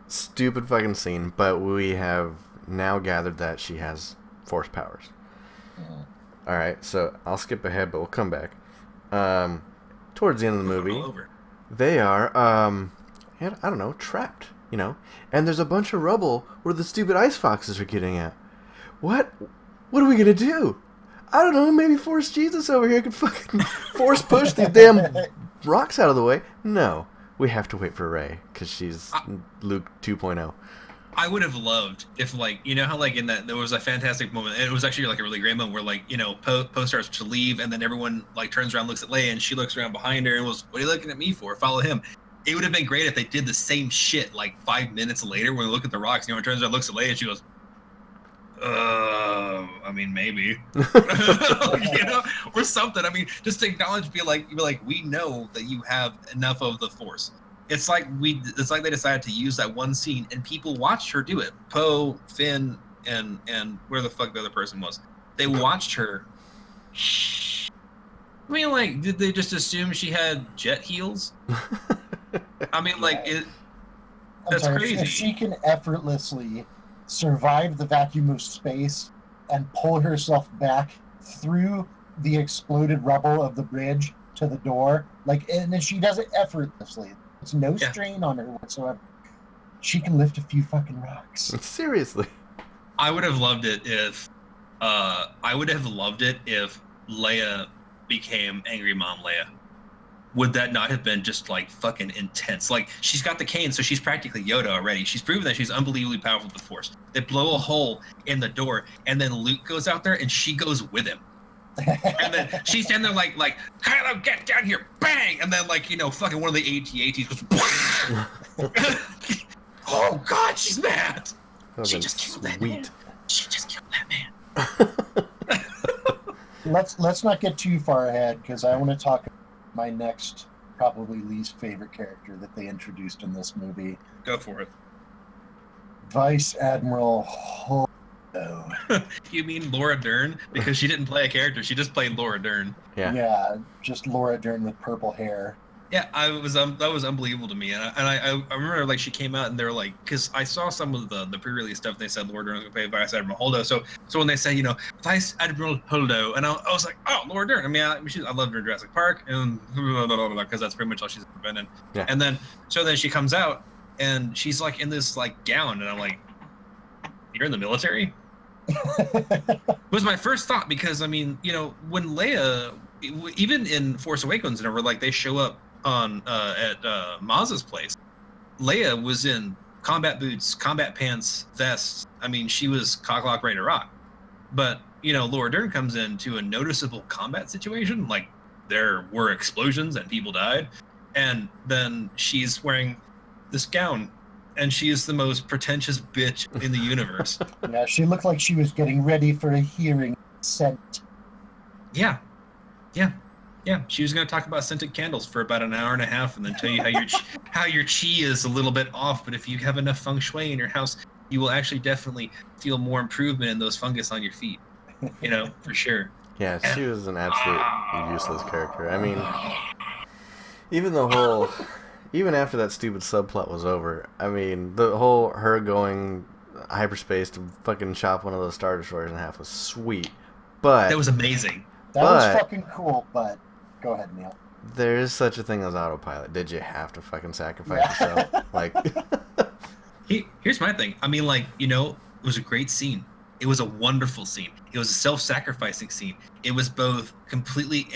S1: stupid fucking scene, but we have now gathered that she has force powers.
S3: Mm-hmm.
S1: All right, so I'll skip ahead, but we'll come back. Towards the end of the movie, they are, I don't know, trapped, and there's a bunch of rubble where the stupid ice foxes are getting at. What are we gonna do? I don't know, maybe Force Jesus over here could fucking force push these damn rocks out of the way. No, we have to wait for Rey, because she's Luke 2.0.
S2: I would have loved if, how in that there was a fantastic moment, and it was actually a really great moment where Poe starts to leave, and then everyone turns around, looks at Leia, and she looks around behind her and was, what are you looking at me for? Follow him. It would have been great if they did the same shit 5 minutes later when they look at the rocks, and turns around, looks at Leia, and she goes, I mean, maybe, or something. I mean, just to acknowledge, be like, we know that you have enough of the Force. It's like they decided to use that one scene, and people watched her do it. Poe, Finn, and where the fuck the other person was. They watched her. I mean, did they just assume she had jet heels? I mean, that's crazy.
S3: If she can effortlessly survive the vacuum of space and pull herself back through the exploded rubble of the bridge to the door, and then she does it effortlessly. There's no strain on her whatsoever. She can lift a few fucking rocks.
S1: Seriously.
S2: I would have loved it if Leia became Angry Mom Leia. Would that not have been just fucking intense? She's got the cane, so she's practically Yoda already. She's proven that she's unbelievably powerful with the Force. They blow a hole in the door, and then Luke goes out there, and she goes with him. And then she's standing there like Kylo, get down here, bang! And then fucking one of the AT-ATs goes, oh god, she's mad. She just killed that man. She just killed that man.
S3: Let's not get too far ahead because I want to talk about my next probably least favorite character that they introduced in this movie.
S2: Go for it.
S3: Vice Admiral Holdo.
S2: You mean Laura Dern? Because she didn't play a character; she just played Laura Dern.
S3: Yeah, just Laura Dern with purple hair.
S2: Yeah, that was unbelievable to me, and I remember like she came out and they were like, because I saw some of the pre-release stuff. And they said Laura Dern was going to play Vice Admiral Holdo. So when they say Vice Admiral Holdo, and I was like, oh, Laura Dern. I mean, I loved her in Jurassic Park, and because that's pretty much all she's ever been in.
S1: Yeah.
S2: And then she comes out and she's like in this like gown, and I'm like, you're in the military? Was my first thought, because I mean, when Leia, even in Force Awakens, and like they show up on at Maz's place, Leia was in combat boots, combat pants, vests. I mean, she was cocklock ready to rock. But Laura Dern comes into a noticeable combat situation, like there were explosions and people died, and then she's wearing this gown, and she is the most pretentious bitch in the universe.
S3: Yeah, she looked like she was getting ready for a hearing scent.
S2: Yeah. She was going to talk about scented candles for about an hour and a half, and then tell you how your chi is a little bit off. But if you have enough feng shui in your house, you will actually definitely feel more improvement in those fungus on your feet. For sure.
S1: Yeah, she was an absolute useless character. I mean, even after that stupid subplot was over, I mean, the whole her going hyperspace to fucking chop one of those Star Destroyers in half was sweet. But
S2: that was amazing.
S3: That was fucking cool, but go ahead, Neil.
S1: There is such a thing as autopilot. Did you have to fucking sacrifice yourself? Like,
S2: here's my thing. I mean, it was a great scene. It was a wonderful scene. It was a self-sacrificing scene. It was both completely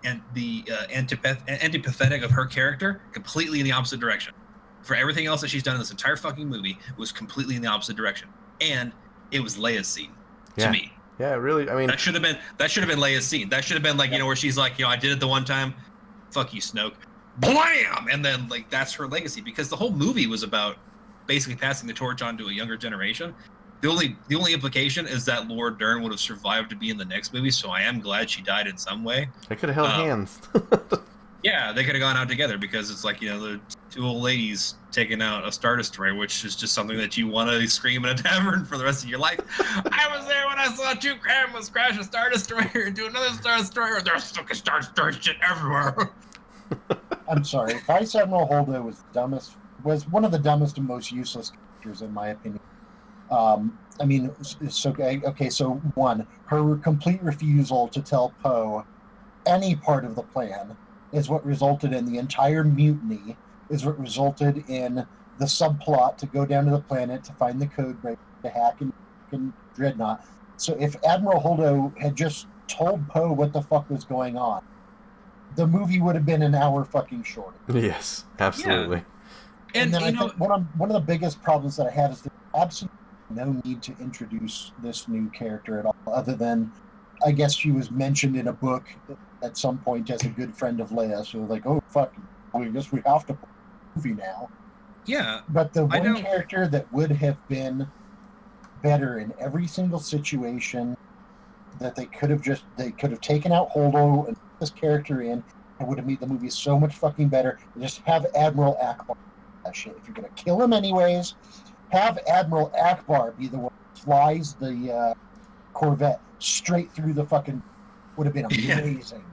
S2: antipathetic of her character, completely in the opposite direction. For everything else that she's done in this entire fucking movie, it was completely in the opposite direction. And it was Leia's scene to me.
S1: Yeah, really. I mean,
S2: that should have been Leia's scene. That should have been where she's like, I did it the one time. Fuck you, Snoke. Blam! And then that's her legacy, because the whole movie was about basically passing the torch on to a younger generation. The only implication is that Laura Dern would have survived to be in the next movie, so I am glad she died in some way.
S1: They could have held hands.
S2: Yeah, they could have gone out together, because it's like, the two old ladies taking out a Star Destroyer, which is just something that you want to scream in a tavern for the rest of your life. I was there when I saw two grandmas crash a Star Destroyer and do another Star Destroyer. There's fucking Star Destroyer shit everywhere.
S3: I'm sorry. Vice Admiral Holdo was one of the dumbest and most useless characters, in my opinion. I mean, it's okay. Okay, so one, her complete refusal to tell Poe any part of the plan is what resulted in the entire mutiny, is what resulted in the subplot to go down to the planet to find the code breaker to hack and Dreadnought. So if Admiral Holdo had just told Poe what the fuck was going on, the movie would have been an hour fucking shorter.
S1: Yes, absolutely.
S2: Yeah.
S3: And then I think one of the biggest problems that I have is there's absolutely no need to introduce this new character at all, other than I guess she was mentioned in a book at some point as a good friend of Leia. So like, oh fuck, I guess we have to play the movie now.
S2: Yeah.
S3: But the one character that would have been better in every single situation, that they could have taken out Holdo and put this character in, and would have made the movie so much fucking better. Just have Admiral Akbar. That shit. If you're gonna kill him anyways, have Admiral Akbar be the one who flies the Corvette straight through the fucking. Would have been amazing.
S2: Yeah.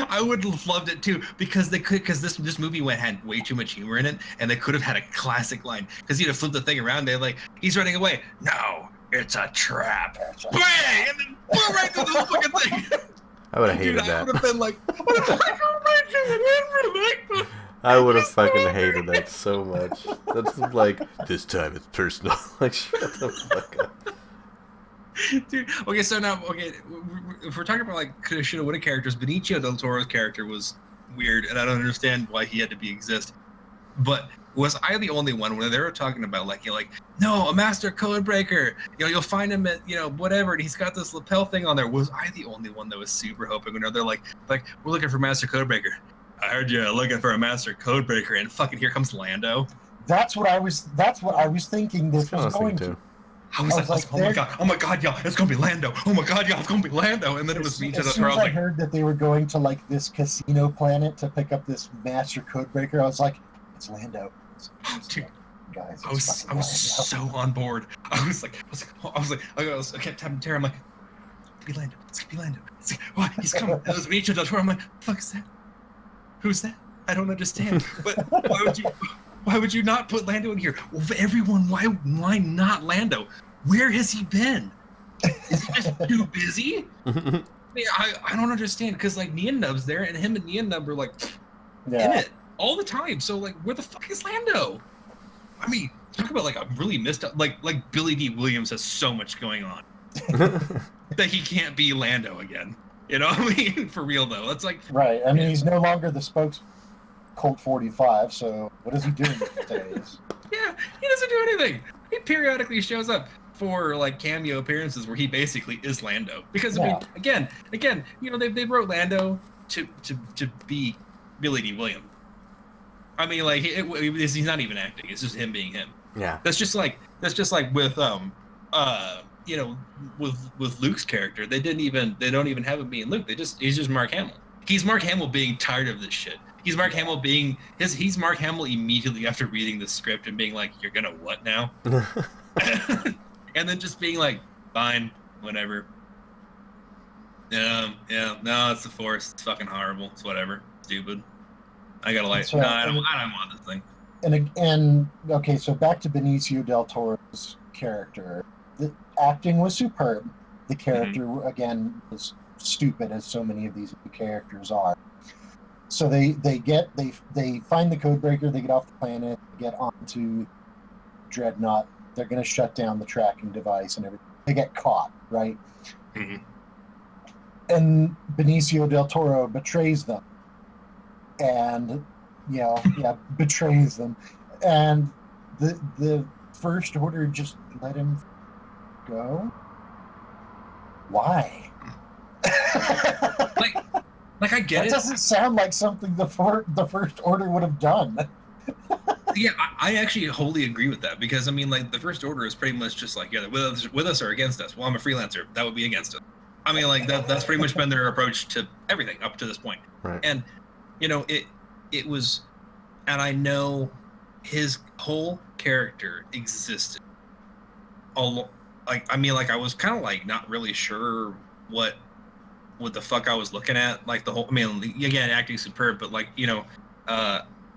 S2: I would have loved it too, because this movie had way too much humor in it, and they could have had a classic line, because he'd have flipped the thing around. They're like, he's running away. No, it's a trap. Bang! And then boom, right through the whole fucking thing.
S1: I would have hated that.
S2: I would have been like,
S1: I would have fucking hated that so much. That's like, this time it's personal. Like, shut the fuck up.
S2: Dude, okay, so now, if we're talking about like coulda, shoulda, woulda characters, Benicio del Toro's character was weird, and I don't understand why he had to exist. But was I the only one when they were talking about like, no, a master code breaker, you'll find him at, whatever, and he's got this lapel thing on there. Was I the only one that was super hoping? They're like, we're looking for master code breaker. I heard you looking for a master code breaker, and fucking here comes Lando.
S3: That's what I was thinking this was going to.
S2: I was like,
S3: like,
S2: oh my god, y'all, it's gonna be Lando. Oh my god, y'all, it's gonna be Lando. And then it was me to the
S3: As soon as
S2: I was
S3: I
S2: like,
S3: heard that they were going to like this casino planet to pick up this master codebreaker, I was like, it's Lando.
S2: dude,
S3: Guys,
S2: I was so on board. I kept tapping Tara. I'm like, it's gonna be Lando. It's gonna be Lando. What? He's coming. It was Benicio del Toro. I'm like, fuck is that? Who's that? I don't understand. But why would you not put Lando in here? Well, everyone, why not Lando? Where has he been? Is he just too busy? I mean, I don't understand, because like Nien Nub's there, and him and Nien Nub are like in it all the time. So like, where the fuck is Lando? I mean, talk about like a really missed up, like Billy D. Williams has so much going on that he can't be Lando again. You know what I mean? For real though, it's like
S3: right. I mean, he's no longer the spokes Colt 45. So what is he doing these days?
S2: Yeah, he doesn't do anything. He periodically shows up for like cameo appearances where he basically is Lando. Because I mean, again, you know, they wrote Lando to be Billy D. Williams. I mean, like he's not even acting; it's just him being him.
S1: Yeah.
S2: That's just like with you know, with Luke's character, they don't even have him being Luke. He's just Mark Hamill. He's Mark Hamill being tired of this shit. He's Mark Hamill he's Mark Hamill immediately after reading the script and being like, "You're gonna what now?" And then just being like, "Fine, whatever." Yeah, no, it's the Force. It's fucking horrible. It's whatever. Stupid. I gotta like, no, I don't want this thing.
S3: And okay, so back to Benicio del Toro's character. The acting was superb. The character again was stupid, as so many of these characters are. So they find the codebreaker. They get off the planet. Get onto Dreadnought. They're going to shut down the tracking device and everything. They get caught, right?
S2: Mm-hmm.
S3: And Benicio del Toro betrays them. And betrays them. And the First Order just let him go. Why?
S2: like I get
S3: that
S2: it.
S3: Doesn't sound like something the First Order would have done.
S2: Yeah, I actually wholly agree with that, because I mean, like, the First Order is pretty much just like, yeah, with us or against us. Well, I'm a freelancer. That would be against us. I mean, like that's pretty much been their approach to everything up to this point.
S1: Right.
S2: And you know, it was, and I know his whole character existed. Like, I mean, like, I was kind of like not really sure what the fuck I was looking at. Like the whole, I mean, again, acting superb, but like, you know,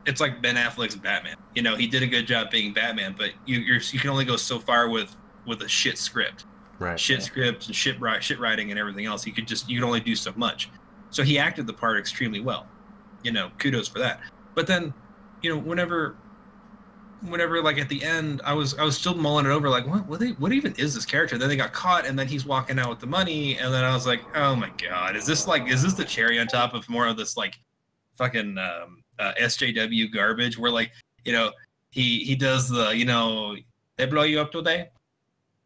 S2: it's like Ben Affleck's Batman. You know, he did a good job being Batman, but you can only go so far with a shit script,
S1: right?
S2: Shit script and shit writing and everything else. You can only do so much. So he acted the part extremely well. You know, kudos for that. But then, you know, whenever like at the end, I was still mulling it over, like, what even is this character? Then they got caught, and then he's walking out with the money, and then I was like, oh my god, is this the cherry on top of more of this like fucking SJW garbage, where like, you know, he does the, you know, they blow you up today,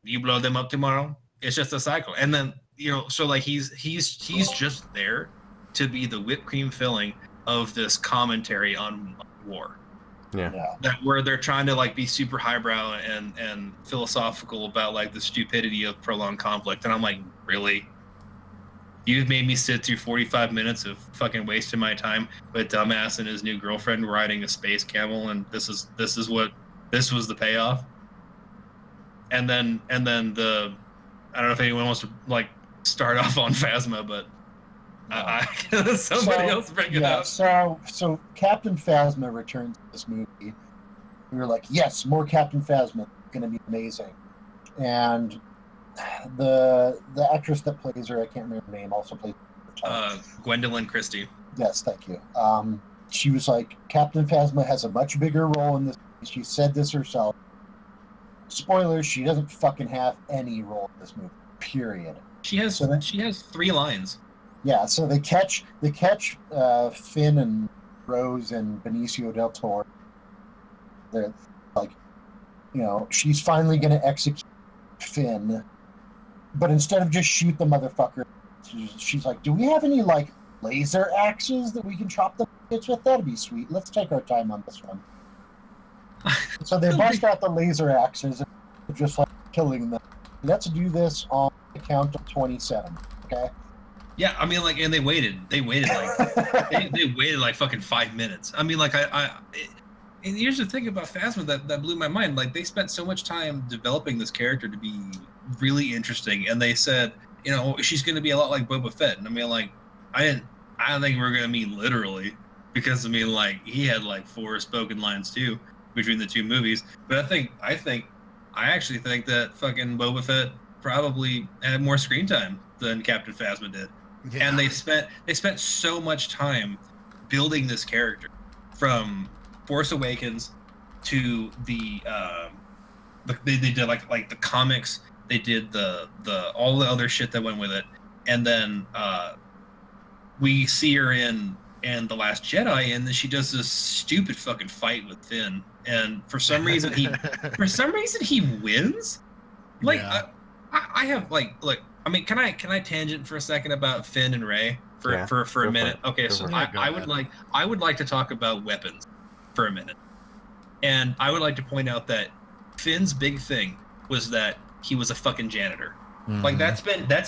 S2: you blow them up tomorrow. It's just a cycle. And then, you know, so like he's just there to be the whipped cream filling of this commentary on war.
S1: Yeah.
S2: That where they're trying to like be super highbrow and philosophical about like the stupidity of prolonged conflict. And I'm like, really? You've made me sit through 45 minutes of fucking wasting my time with dumbass and his new girlfriend riding a space camel, and this was the payoff. And then the, I don't know if anyone wants to like start off on Phasma, but somebody else bring it up.
S3: So Captain Phasma returns to this movie. We were like, yes, more Captain Phasma, going to be amazing. And the actress that plays her, I can't remember her name, also plays
S2: Gwendolyn Christie.
S3: Yes, thank you. She was like, Captain Phasma has a much bigger role in this. She said this herself. Spoilers: she doesn't fucking have any role in this movie. Period.
S2: She has 3 lines.
S3: Yeah, so they catch Finn and Rose and Benicio del Toro. They're like, you know, she's finally going to execute Finn, but instead of just shoot the motherfucker, she's like, do we have any like laser axes that we can chop the bits with? That'd be sweet. Let's take our time on this one. So they bust out the laser axes. just like killing them. Let's do this on the count of 27. Okay.
S2: Yeah, I mean, like, and they waited like they waited like fucking 5 minutes. I mean, like, and here's the thing about Phasma that blew my mind. Like, they spent so much time developing this character to be really interesting, and they said, you know, she's going to be a lot like Boba Fett. And I mean, like, I don't think we're going to mean literally, because I mean, like, he had like 4 spoken lines too between the 2 movies. But I actually think that fucking Boba Fett probably had more screen time than Captain Phasma did. Yeah. And they spent so much time building this character, from Force Awakens to they did like the comics, they did the all the other shit that went with it, and then we see her in The Last Jedi, and then she does this stupid fucking fight with Finn, and for some reason he wins. Like, yeah. I have like, look, I mean, can I tangent for a second about Finn and Rey for a minute? Okay, so I would like to talk about weapons for a minute, and I would like to point out that Finn's big thing was that he was a fucking janitor. Mm-hmm. Like, that's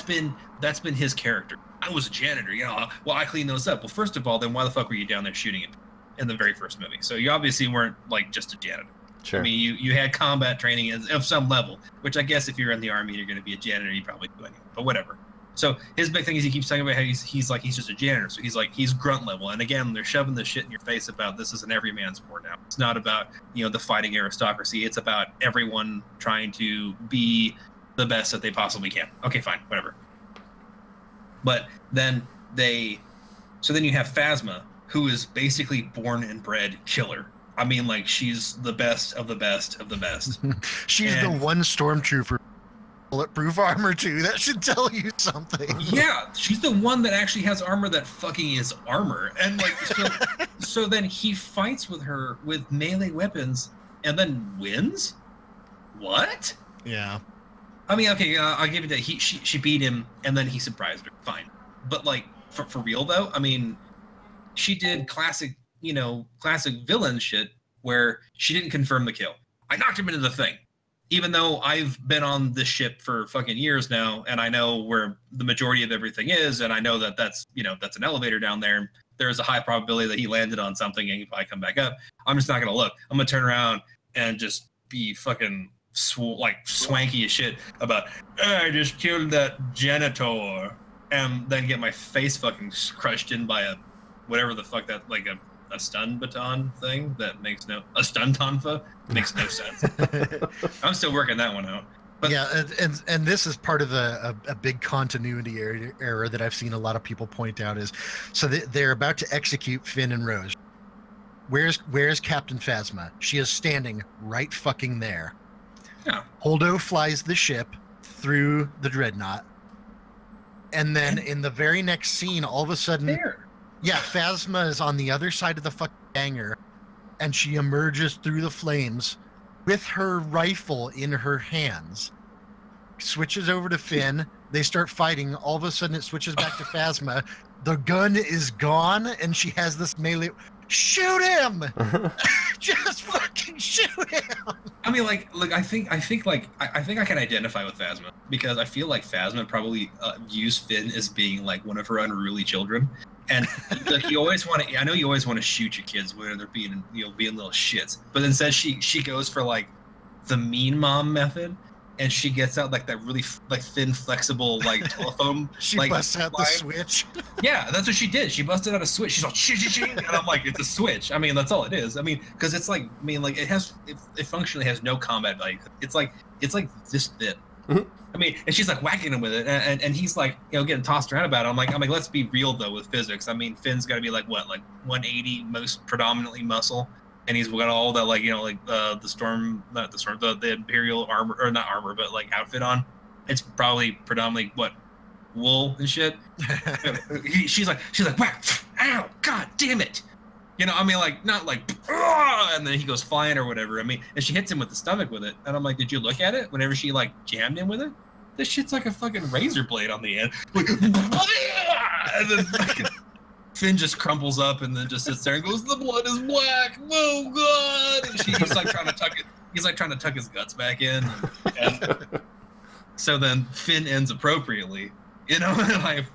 S2: been his character. I was a janitor, you know. Well, I cleaned those up. Well, first of all, then why the fuck were you down there shooting it in the very first movie? So you obviously weren't like just a janitor. Sure. I mean, you had combat training of some level, which I guess if you're in the army and you're going to be a janitor, you probably do anyway. But whatever. So his big thing is he keeps talking about how he's just a janitor. So he's grunt level. And again, they're shoving this shit in your face about this is an everyman sport now. It's not about, you know, the fighting aristocracy. It's about everyone trying to be the best that they possibly can. Okay, fine, whatever. But then you have Phasma, who is basically born and bred killer. I mean, like, she's the best of the best of the best.
S4: She's the one stormtrooper bulletproof armor too. That should tell you something.
S2: Yeah, she's the one that actually has armor that fucking is armor. And like, so then he fights with her with melee weapons and then wins? What?
S4: Yeah.
S2: I mean, okay, I'll give you that. She beat him and then he surprised her. Fine. But like, for real though, I mean, she did classic villain shit where she didn't confirm the kill. I knocked him into the thing. Even though I've been on this ship for fucking years now, and I know where the majority of everything is, and I know that that's an elevator down there. There is a high probability that he landed on something and he probably come back up. I'm just not going to look. I'm going to turn around and just be fucking swanky as shit about, I just killed that janitor, and then get my face fucking crushed in by a whatever the fuck that, like a stun baton thing that makes a stun tonfa makes no sense. I'm still working that one out. But
S4: yeah, and this is part of a big continuity error that I've seen a lot of people point out is, so they're about to execute Finn and Rose. Where's Captain Phasma? She is standing right fucking there.
S2: Yeah.
S4: Holdo flies the ship through the dreadnought, and then in the very next scene, all of a sudden.
S2: There.
S4: Yeah, Phasma is on the other side of the fucking hangar, and she emerges through the flames with her rifle in her hands. Switches over to Finn. They start fighting. All of a sudden, it switches back to Phasma. The gun is gone, and she has this melee. Shoot him! Just fucking shoot him!
S2: I mean, like, I think I can identify with Phasma because I feel like Phasma probably views Finn as being like one of her unruly children. And like, you always want to. I know you always want to shoot your kids when they're being little shits. But instead, she goes for like the mean mom method, and she gets out like that really like thin, flexible like telephone.
S4: She
S2: like,
S4: busts out the switch.
S2: Yeah, that's what she did. She busted out a switch. She's like, shing, and I'm like, it's a switch. I mean, that's all it is. I mean, because it's like, I mean, like it functionally has no combat value. It's like this thin. Mm-hmm. I mean, and she's like whacking him with it, and he's like, getting tossed around about it. I'm like, let's be real though with physics. I mean, Finn's got to be like what, like 180, most predominantly muscle, and he's got all that the Imperial armor, or not armor, but like outfit on. It's probably predominantly what, wool and shit. she's like whack, ow, god damn it. I mean, like, not like, and then he goes flying or whatever. I mean, and she hits him with the stomach with it. And I'm like, did you look at it whenever she, like, jammed him with it? This shit's like a fucking razor blade on the end. Like, and then fucking Finn just crumples up and then just sits there and goes, the blood is black. Oh, God. And he's like trying to tuck it. He's like trying to tuck his guts back in. And so then Finn ends appropriately, you know.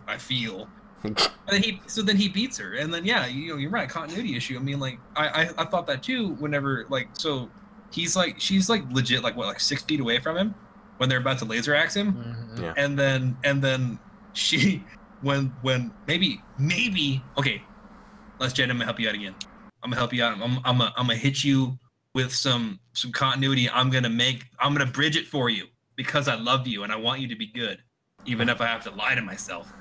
S2: I feel. And then he beats her, and then yeah, you're right, continuity issue. I mean, like I thought that too. Whenever so she's legit like 6 feet away from him when they're about to laser axe him,
S4: Mm-hmm.
S1: Yeah.
S2: and then she when maybe okay, Last Jedi, I'm gonna help you out again. I'm gonna help you out. I'm gonna hit you with some continuity. I'm gonna bridge it for you because I love you and I want you to be good, even if I have to lie to myself.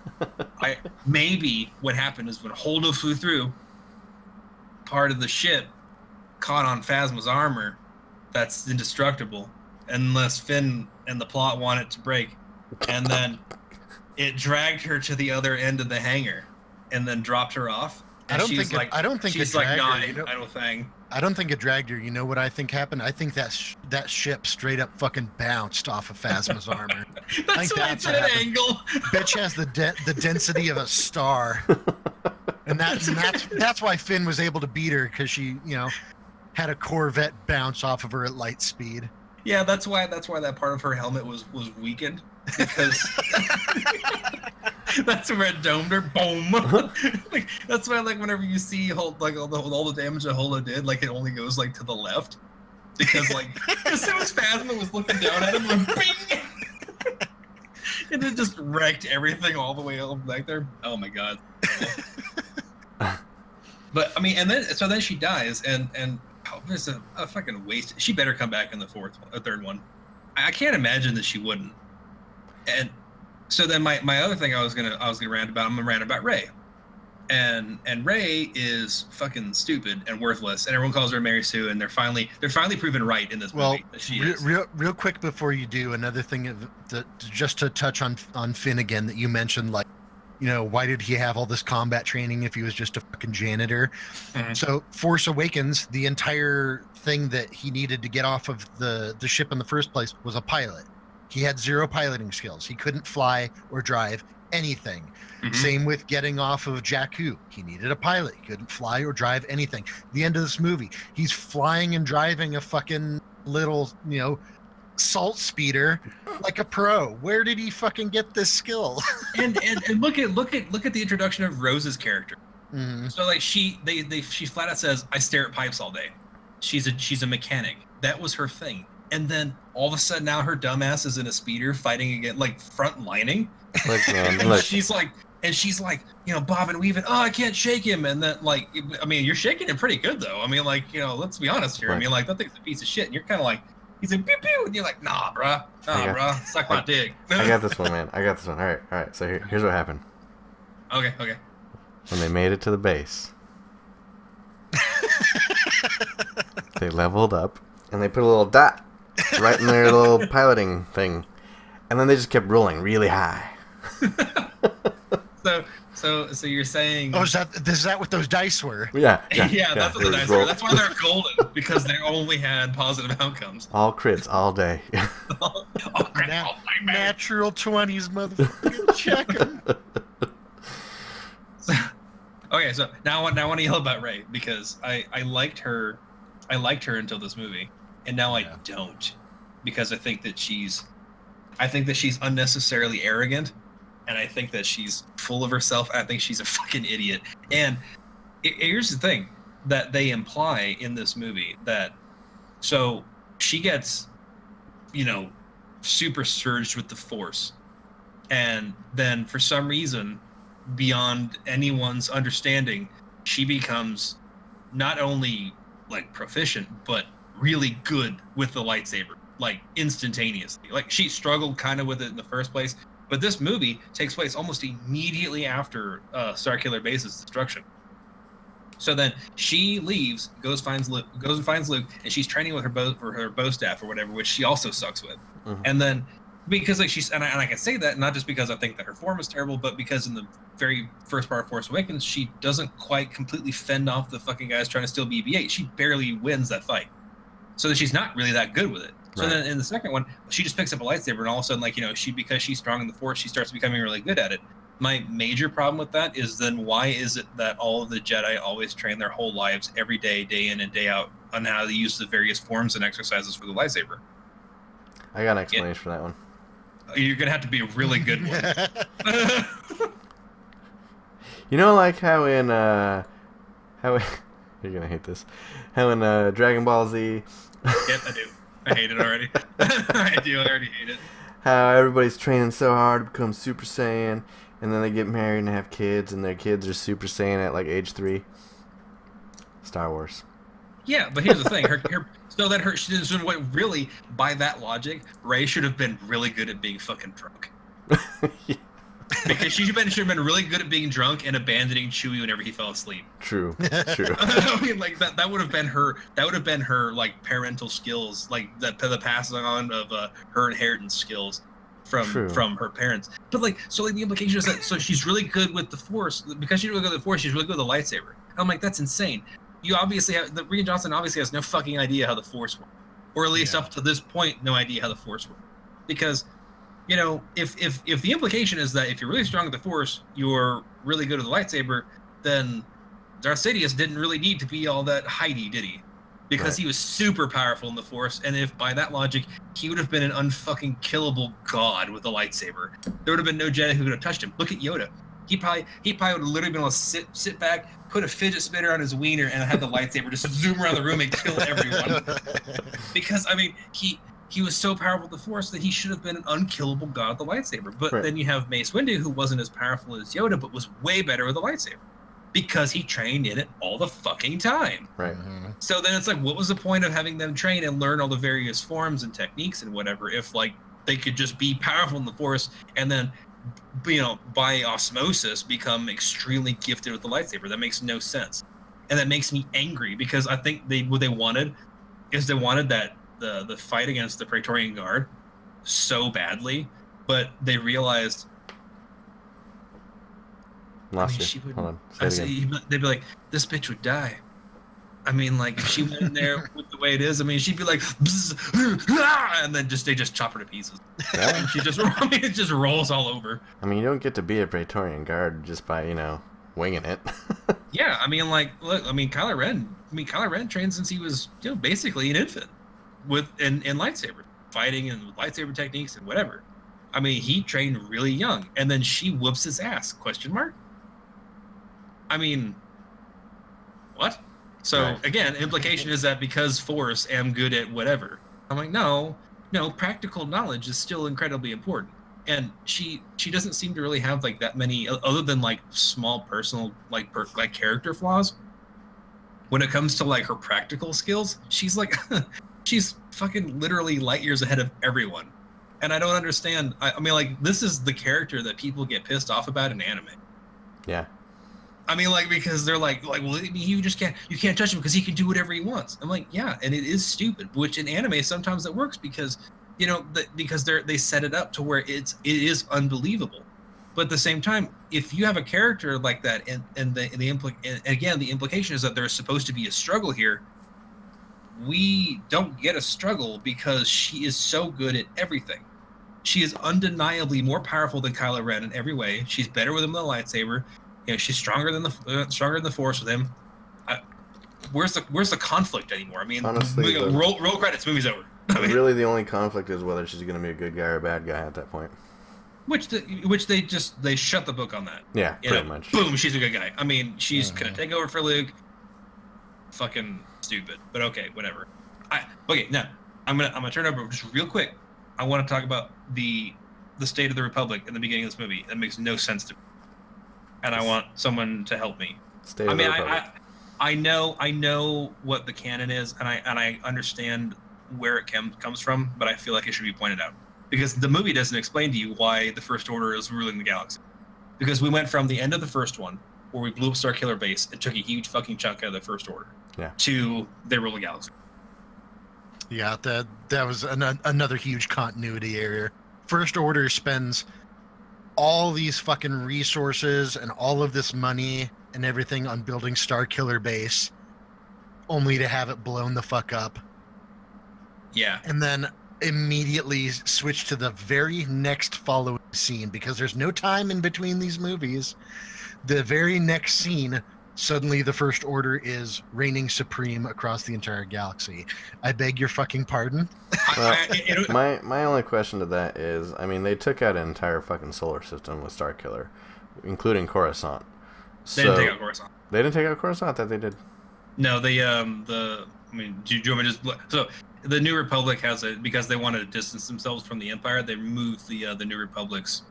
S2: Maybe what happened is when Holdo flew through, part of the ship caught on Phasma's armor that's indestructible, unless Finn and the plot want it to break, and then it dragged her to the other end of the hangar, and then dropped her off. And
S4: I don't
S2: she's
S4: think
S2: she's
S4: it
S2: like,
S4: dragged
S2: no,
S4: her. You know,
S2: I don't think.
S4: I don't think it dragged her. You know what I think happened? I think that ship straight up fucking bounced off of Phasma's armor.
S2: That's why it's at an angle.
S4: Bitch has the density of a star, and that's why Finn was able to beat her, because she had a Corvette bounce off of her at light speed.
S2: Yeah, that's why that part of her helmet was weakened, because that's where it domed her. Boom. Like that's why, like, whenever you see all the damage that Holo did, like it only goes like to the left, because like as soon as Phasma was looking down at him, like bing, and it just wrecked everything all the way up back there. Oh my god. But I mean, and then she dies, and oh, there's a fucking waste. She better come back in the third one. I can't imagine that she wouldn't. And so then my other thing I was gonna rant about. I'm gonna rant about Rey. And Rey is fucking stupid and worthless, and everyone calls her Mary Sue, and they're finally proven right in this movie that she is.
S4: Real quick before you do, another thing just to touch on Finn again that you mentioned, like, why did he have all this combat training if he was just a fucking janitor?
S2: Mm-hmm.
S4: So Force Awakens, the entire thing that he needed to get off of the ship in the first place was a pilot. He had 0 piloting skills. He couldn't fly or drive anything.
S2: Mm-hmm.
S4: Same with getting off of Jakku. He needed a pilot. He couldn't fly or drive anything. The end of this movie, he's flying and driving a fucking little, salt speeder like a pro. Where did he fucking get this skill?
S2: and look at the introduction of Rose's character.
S4: Mm-hmm.
S2: So like she flat out says, I stare at pipes all day. She's a mechanic. That was her thing. And then all of a sudden now her dumbass is in a speeder fighting against, like, front lining.
S1: Look, man,
S2: And
S1: look.
S2: she's like, bob and weaving. Oh, I can't shake him. And then, like, I mean, you're shaking him pretty good though. I mean, like, let's be honest here.
S1: Right.
S2: I mean, like, that thing's a piece of shit. And you're kind of like, he's like, pew pew, and you're like, nah, bruh, suck my dick.
S1: I got this one, man. I got this one. All right. So here's what happened.
S2: Okay.
S1: When they made it to the base, they leveled up, and they put a little dot right in their little piloting thing, and then they just kept rolling really high.
S2: So you're saying?
S4: Oh, is that what those dice were?
S1: Yeah,
S2: That's what the
S1: they
S2: dice
S1: just
S2: were.
S1: rolled.
S2: That's why they're golden, because they only had positive outcomes.
S1: All crits all day.
S2: Oh, crap.
S4: Na-
S2: Oh, my bad.
S4: natural 20s, motherfucker. Check 'em.
S2: Okay, so now I want to yell about Rey, because I liked her until this movie, and now I don't, because I think that she's unnecessarily arrogant, and I think that she's full of herself. I think she's a fucking idiot. And here's the thing that they imply in this movie, that so she gets, super surged with the Force, and then for some reason, beyond anyone's understanding, she becomes not only like proficient but really good with the lightsaber, like instantaneously. Like, she struggled kind of with it in the first place, but this movie takes place almost immediately after Starkiller Base's destruction. So then she leaves, goes and finds Luke, and she's training with her bow staff or whatever, which she also sucks with.
S1: Mhm.
S2: And then because, like, she's and I can say that not just because I think that her form is terrible, but because in the very first part of Force Awakens, she doesn't quite completely fend off the fucking guys trying to steal BB-8. She barely wins that fight, so that she's not really that good with it. So
S1: Right.
S2: then in the second one, she just picks up a lightsaber, and all of a sudden, like, because she's strong in the Force, she starts becoming really good at it. My major problem with that is, then why is it that all of the Jedi always train their whole lives every day, day in and day out, on how to use the various forms and exercises for the lightsaber?
S1: I got an explanation for that one.
S2: You're gonna have to be a really good one.
S1: You know, like how in you're gonna hate this. How in Dragon Ball Z.
S2: Yep, I do. I hate it already. I do. I already hate it.
S1: How everybody's training so hard to become Super Saiyan, and then they get married and have kids, and their kids are Super Saiyan at like age 3. Star Wars.
S2: Yeah, but here's the thing. So really, by that logic, Rey should have been really good at being fucking drunk.
S1: Yeah.
S2: Because she should have been really good at being drunk and abandoning Chewie whenever he fell asleep.
S1: True.
S2: I mean, like that would have been her. That would have been her like parental skills, like the passing on of her inheritance skills from her parents. But like, so like the implication is that so she's really good with the Force because she's really good with the Force. She's really good with the lightsaber. And I'm like, that's insane. You obviously have Rian Johnson obviously has no fucking idea how the Force works, or at least up to this point, no idea how the Force works, because. You know, if the implication is that if you're really strong with the Force, you're really good with the lightsaber, then Darth Sidious didn't really need to be all that Heidi, did he? Because he was super powerful in the Force, and if by that logic, he would have been an unfucking killable god with a lightsaber. There would have been no Jedi who could have touched him. Look at Yoda. He probably would have literally been able to sit back, put a fidget spinner on his wiener, and have the lightsaber just zoom around the room and kill everyone. Because I mean, he was so powerful with the Force that he should have been an unkillable god with the lightsaber. But then you have Mace Windu, who wasn't as powerful as Yoda, but was way better with the lightsaber. Because he trained in it all the fucking time.
S1: Right.
S2: So then it's like, what was the point of having them train and learn all the various forms and techniques and whatever if, like, they could just be powerful in the Force and then, you know, by osmosis become extremely gifted with the lightsaber? That makes no sense. And that makes me angry because I think what they wanted that the fight against the Praetorian Guard so badly, but they realized.
S1: Hold on.
S2: They'd be like, this bitch would die. I mean, like, if she went in there with the way it is, I mean, she'd be like, and then they just chop her to pieces.
S1: Yeah.
S2: And it just rolls all over.
S1: I mean, you don't get to be a Praetorian Guard just by, you know, winging it.
S2: Yeah, I mean, like, look, I mean, Kylo Ren trained since he was, you know, basically an infant in lightsaber fighting and with lightsaber techniques and whatever. I mean, he trained really young, and then she whoops his ass? ? I mean, what? So again, implication is that because Force, am good at whatever. I'm like, no, practical knowledge is still incredibly important. And she doesn't seem to really have like that many, other than like small personal like character flaws. When it comes to like her practical skills, she's like, she's fucking literally light years ahead of everyone. And I don't understand. I mean, like, this is the character that people get pissed off about in anime.
S1: Yeah.
S2: I mean, like, because they're like, well, you can't touch him because he can do whatever he wants. I'm like, yeah, and it is stupid. Which in anime sometimes it works because, you know, because they set it up to where it is unbelievable. But at the same time, if you have a character like that, and the implication is that there's supposed to be a struggle here. We don't get a struggle because she is so good at everything. She is undeniably more powerful than Kylo Ren in every way. She's better with him than the lightsaber. You know, she's stronger than the Force with him. Where's the conflict anymore? I mean, honestly, roll credits. Movie's over.
S1: Really, the only conflict is whether she's going to be a good guy or a bad guy at that point.
S2: Which they shut the book on that.
S1: Yeah, pretty much.
S2: Boom, she's a good guy. I mean, she's gonna take over for Luke. Fucking stupid, but okay, whatever. Now I'm gonna turn over just real quick. I want to talk about the state of the Republic in the beginning of this movie. That makes no sense to me, and I want someone to help me.
S1: State of the Republic.
S2: I know what the canon is, and I understand where it comes from, but I feel like it should be pointed out because the movie doesn't explain to you why the First Order is ruling the galaxy. Because we went from the end of the first one, where we blew up Starkiller Base and took a huge fucking chunk out of the First Order, to they rule the galaxy.
S4: Yeah, that was another huge continuity error. First Order spends all these fucking resources and all of this money and everything on building Starkiller Base, only to have it blown the fuck up.
S2: Yeah.
S4: And then immediately switch to the very next following scene because there's no time in between these movies. The very next scene Suddenly, the First Order is reigning supreme across the entire galaxy. I beg your fucking pardon.
S1: Well, my only question to that is, I mean, they took out an entire fucking solar system with Starkiller, including Coruscant.
S2: They didn't take out Coruscant.
S1: They didn't take out Coruscant? I thought they did.
S2: No, do you want me to just so the New Republic has it because they wanted to distance themselves from the Empire. They moved the New Republic's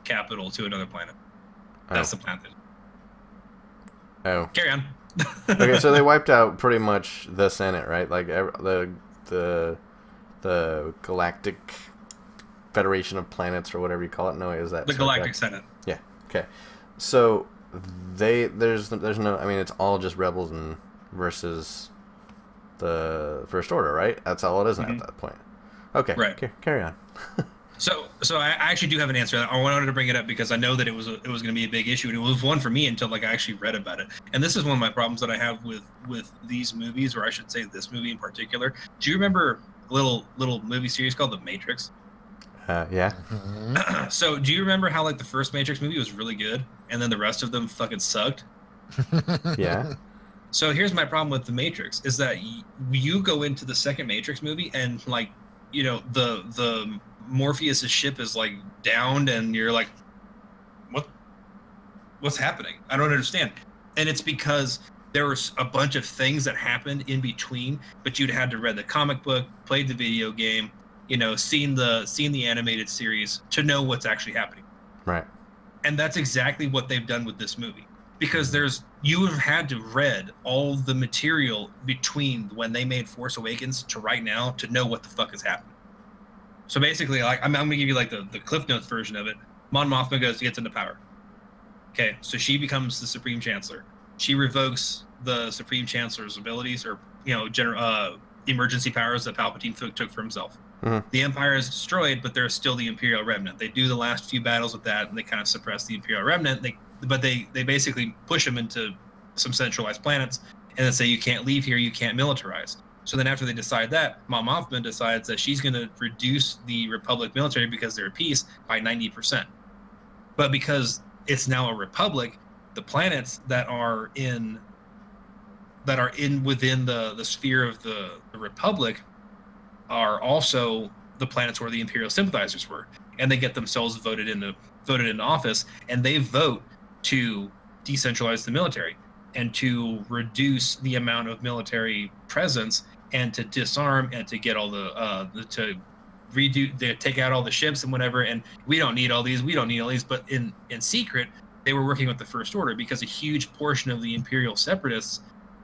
S2: capital to another planet. That's the plan.
S1: Oh.
S2: Carry on.
S1: Okay, so they wiped out pretty much the Senate, right? Like the Galactic Federation of Planets or whatever you call it. No, is that
S2: the Galactic Senate?
S1: Yeah. Okay. So there's no. I mean, it's all just rebels and versus the First Order, right? That's all it is at that point. Okay.
S2: Right.
S1: Carry on.
S2: So I actually do have an answer. I wanted to bring it up because I know that it was going to be a big issue, and it was one for me until like I actually read about it. And this is one of my problems that I have with these movies, or I should say this movie in particular. Do you remember a little movie series called The Matrix?
S1: Yeah.
S2: So do you remember how like the first Matrix movie was really good, and then the rest of them fucking sucked?
S1: Yeah.
S2: So here's my problem with The Matrix is that you go into the second Matrix movie and like, you know, the Morpheus's ship is like downed and you're like, what's happening? I don't understand. And it's because there was a bunch of things that happened in between, but you'd had to read the comic book, played the video game, you know, seen the animated series to know what's actually happening.
S1: Right.
S2: And that's exactly what they've done with this movie. Because you have had to read all the material between when they made Force Awakens to right now to know what the fuck is happening. So basically, like I'm gonna give you like the Cliff Notes version of it. Mon Mothma gets into power. Okay, so she becomes the Supreme Chancellor. She revokes the Supreme Chancellor's abilities, or you know, emergency powers that Palpatine took for himself.
S1: Mm-hmm.
S2: The Empire is destroyed, but there's still the Imperial Remnant. They do the last few battles with that, and they kind of suppress the Imperial Remnant. They basically push them into some centralized planets, and then say you can't leave here, you can't militarize. So then after they decide that, Mon Mothma decides that she's going to reduce the Republic military because they're at peace by 90%. But because it's now a republic, the planets that are within the sphere of the republic are also the planets where the Imperial sympathizers were, and they get themselves voted into office, and they vote to decentralize the military and to reduce the amount of military presence and to disarm and to get all take out all the ships and whatever. And we don't need all these. But in secret, they were working with the First Order because a huge portion of the Imperial separatists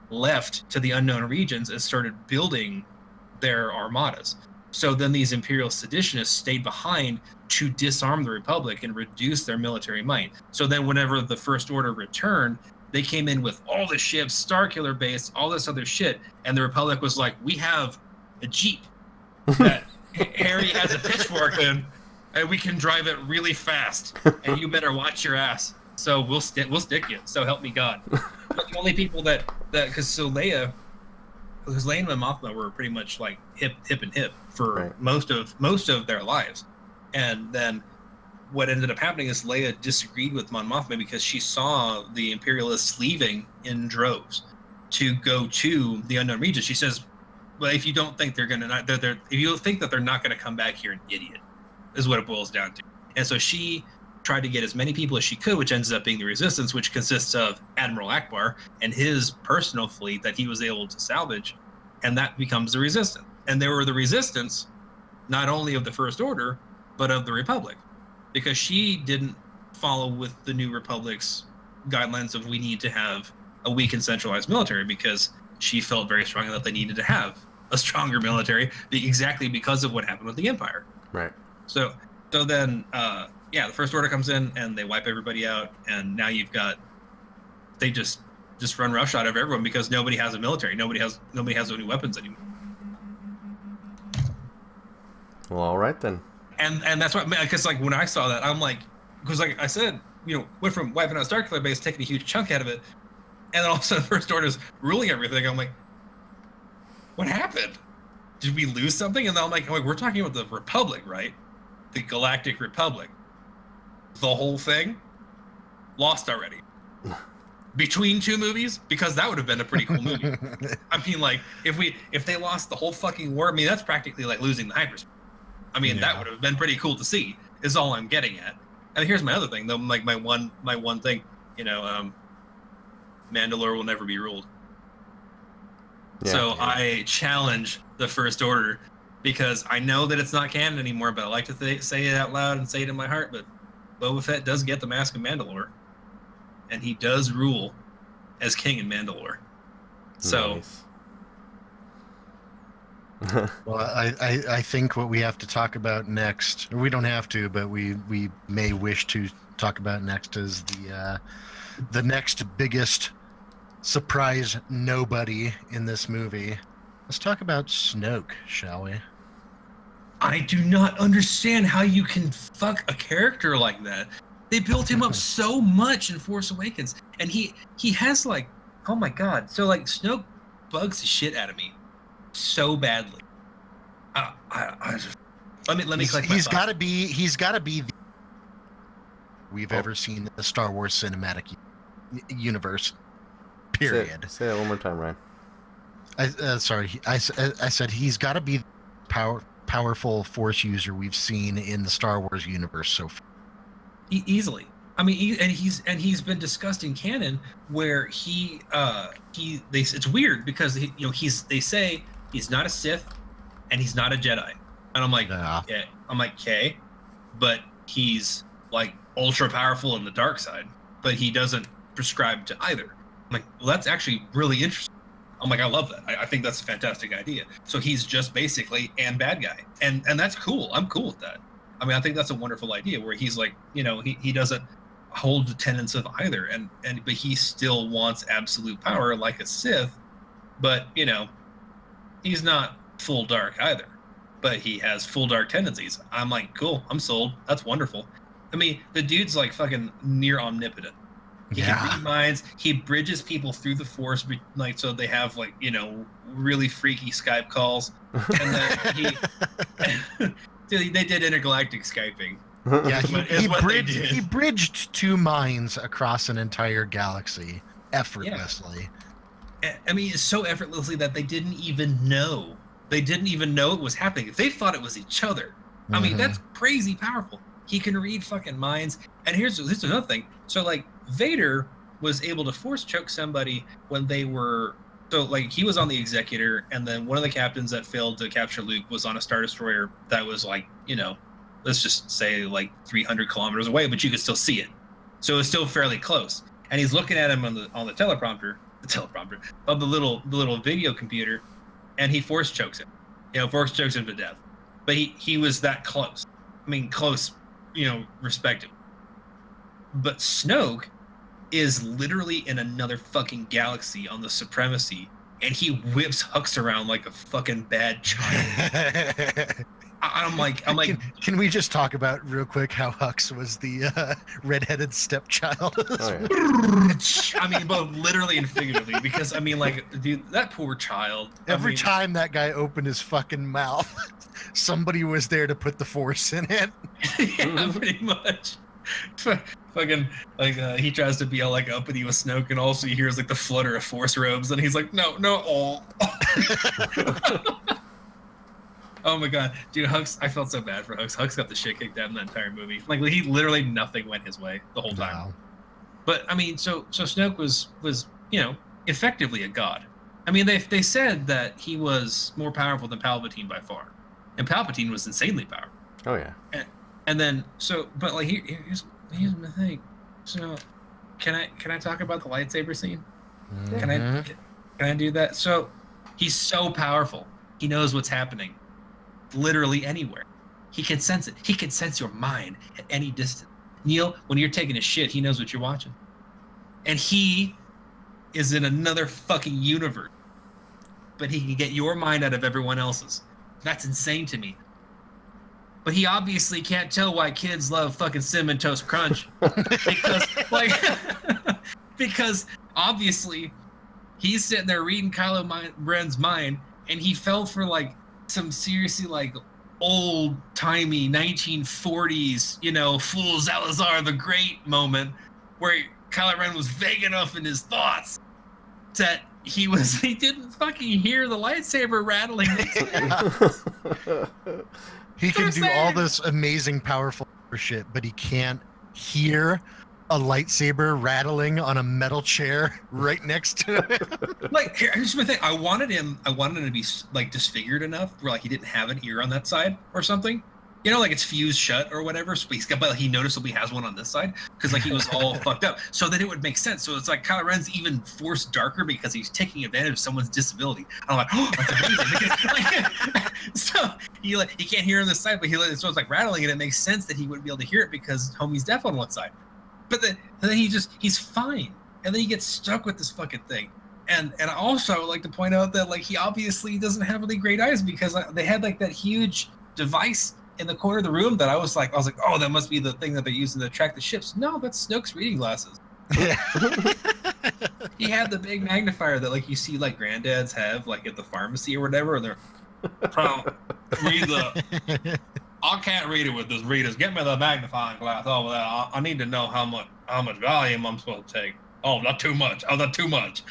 S2: left to the unknown regions and started building their armadas. So then these Imperial seditionists stayed behind to disarm the Republic and reduce their military might. So then whenever the First Order returned, they came in with all the ships, Starkiller base, all this other shit, and the Republic was like, we have a Jeep that Harry has a pitchfork in, and we can drive it really fast, and you better watch your ass. So we'll stick you. So help me God. But the only people because Leia and Mothma were pretty much like hip for
S1: right.
S2: most of their lives, and then what ended up happening is Leia disagreed with Mon Mothma because she saw the Imperialists leaving in droves to go to the unknown region. She says, "Well, if you don't think if you think that they're not gonna come back, you're an idiot," is what it boils down to. And so she tried to get as many people as she could, which ends up being the Resistance, which consists of Admiral Akbar and his personal fleet that he was able to salvage, and that becomes the Resistance. And they were the Resistance, not only of the First Order, but of the Republic, because she didn't follow with the New Republic's guidelines of we need to have a weak and centralized military, because she felt very strongly that they needed to have a stronger military exactly because of what happened with the Empire.
S1: Right.
S2: So then, the First Order comes in and they wipe everybody out, and now they just run roughshod over everyone because nobody has a military. Nobody has any weapons anymore.
S1: Well, all right then.
S2: And that's what, because like when I saw that, I'm like, because like I said, went from wiping out Starkiller base, taking a huge chunk out of it, and then all of a sudden First Order's ruling everything. I'm like, what happened? Did we lose something? And then I'm like, we're talking about the Republic, right? The Galactic Republic. The whole thing lost already. between two movies, because that would have been a pretty cool movie. I mean, like if they lost the whole fucking war, I mean, that's practically like losing the hyperspace. I mean, that would have been pretty cool to see. Is all I'm getting at. And here's my other thing, though. Like my one thing, Mandalore will never be ruled. Yeah, so I challenge the First Order, because I know that it's not canon anymore, but I like to say it out loud and say it in my heart. But Boba Fett does get the Mask of Mandalore, and he does rule as king in Mandalore. So,
S1: Nice.
S4: Well, I think what we have to talk about next, or we don't have to, but we may wish to talk about next, is the next biggest surprise nobody in this movie. Let's talk about Snoke, shall we?
S2: I do not understand how you can fuck a character like that. They built him up so much in Force Awakens, and he has like, oh my god. So like Snoke bugs the shit out of me so badly. I just let me collect my
S4: he's
S2: thoughts.
S4: He's got to be the we've ever seen in the Star Wars cinematic universe. Period.
S1: Say that one more time, Ryan.
S4: I said he's got to be the powerful Force user we've seen in the Star Wars universe so far.
S2: Easily. I mean, he's been discussed in canon where it's weird because they say he's not a Sith and he's not a Jedi, and I'm like, yeah. I'm like, okay, but he's like ultra powerful in the dark side, but he doesn't prescribe to either. I'm like, well, that's actually really interesting. I'm like, I love that. I think that's a fantastic idea. So he's just basically and bad guy, and that's cool. I'm cool with that. I mean, I think that's a wonderful idea where he's like, he doesn't hold the tenets of either, but he still wants absolute power like a Sith, but he's not full dark either, but he has full dark tendencies. I'm like, cool, I'm sold. That's wonderful. I mean, the dude's like fucking near omnipotent. He can read minds. He bridges people through the Force, like so they have like really freaky Skype calls, and then they did intergalactic Skyping.
S4: Yeah, he bridged two minds across an entire galaxy effortlessly.
S2: Yeah. I mean, it's so effortlessly that they didn't even know. They didn't even know it was happening. They thought it was each other. I mean, that's crazy powerful. He can read fucking minds. And here's another thing. So, like, Vader was able to force choke somebody when they were... So, like, he was on the Executor, and then one of the captains that failed to capture Luke was on a Star Destroyer that was, like, let's just say, like, 300 kilometers away, but you could still see it. So it was still fairly close. And he's looking at him on the teleprompter, of the little video computer, and he force chokes him. Force chokes him to death. But he was that close. I mean, close, respectively. But Snoke is literally in another fucking galaxy on the Supremacy, and he whips Hux around like a fucking bad child. I'm like,
S4: can we just talk about real quick how Hux was the redheaded stepchild?
S1: Oh, yeah.
S2: I mean, both literally and figuratively, because I mean, like, dude, that poor child.
S4: Every time that guy opened his fucking mouth, somebody was there to put the Force in it.
S2: Yeah, pretty much. Fucking like he tries to be all like uppity with Snoke, and also he hears like the flutter of Force robes, and he's like, no, oh. Oh my god, dude, Hux! I felt so bad for Hux. Hux got the shit kicked out in that entire movie. Like he literally nothing went his way the whole time. Wow. But I mean, so Snoke was effectively a god. I mean, they said that he was more powerful than Palpatine by far, and Palpatine was insanely powerful.
S1: Oh yeah.
S2: And then but like here's my thing. So can I talk about the lightsaber scene?
S4: Mm-hmm.
S2: Can I do that? So he's so powerful. He knows what's happening. Literally anywhere. He can sense it. He can sense your mind at any distance. Neil, when you're taking a shit, he knows what you're watching. And he is in another fucking universe. But he can get your mind out of everyone else's. That's insane to me. But he obviously can't tell why kids love fucking Cinnamon Toast Crunch. Because obviously he's sitting there reading Kylo Ren's mind, and he fell for like some seriously like old-timey 1940s, Fool Salazar the Great moment where Kylo Ren was vague enough in his thoughts that he didn't fucking hear the lightsaber rattling.
S4: He can do all this amazing, powerful shit, but he can't hear a lightsaber rattling on a metal chair right next to it.
S2: Like, here's my thing. I wanted him to be like disfigured enough where like he didn't have an ear on that side or something. You know, like it's fused shut or whatever. So but he noticeably has one on this side because like he was all fucked up. So then it would make sense. So it's like Kylo Ren's even forced darker because he's taking advantage of someone's disability. I'm like, oh, that's amazing. Because, so he can't hear on this side, but so it's like rattling, and it makes sense that he wouldn't be able to hear it because homie's deaf on one side. But then he's fine, and then he gets stuck with this fucking thing. And I also like to point out that like he obviously doesn't have really great eyes because they had like that huge device in the corner of the room that I was like, oh, that must be the thing that they're using to track the ships. No, that's Snoke's reading glasses. He had the big magnifier that like you see like granddads have like at the pharmacy or whatever. And they're I can't read it with this readers. Get me the magnifying glass over there. I need to know how much volume I'm supposed to take. Oh, not too much. Oh, not too much.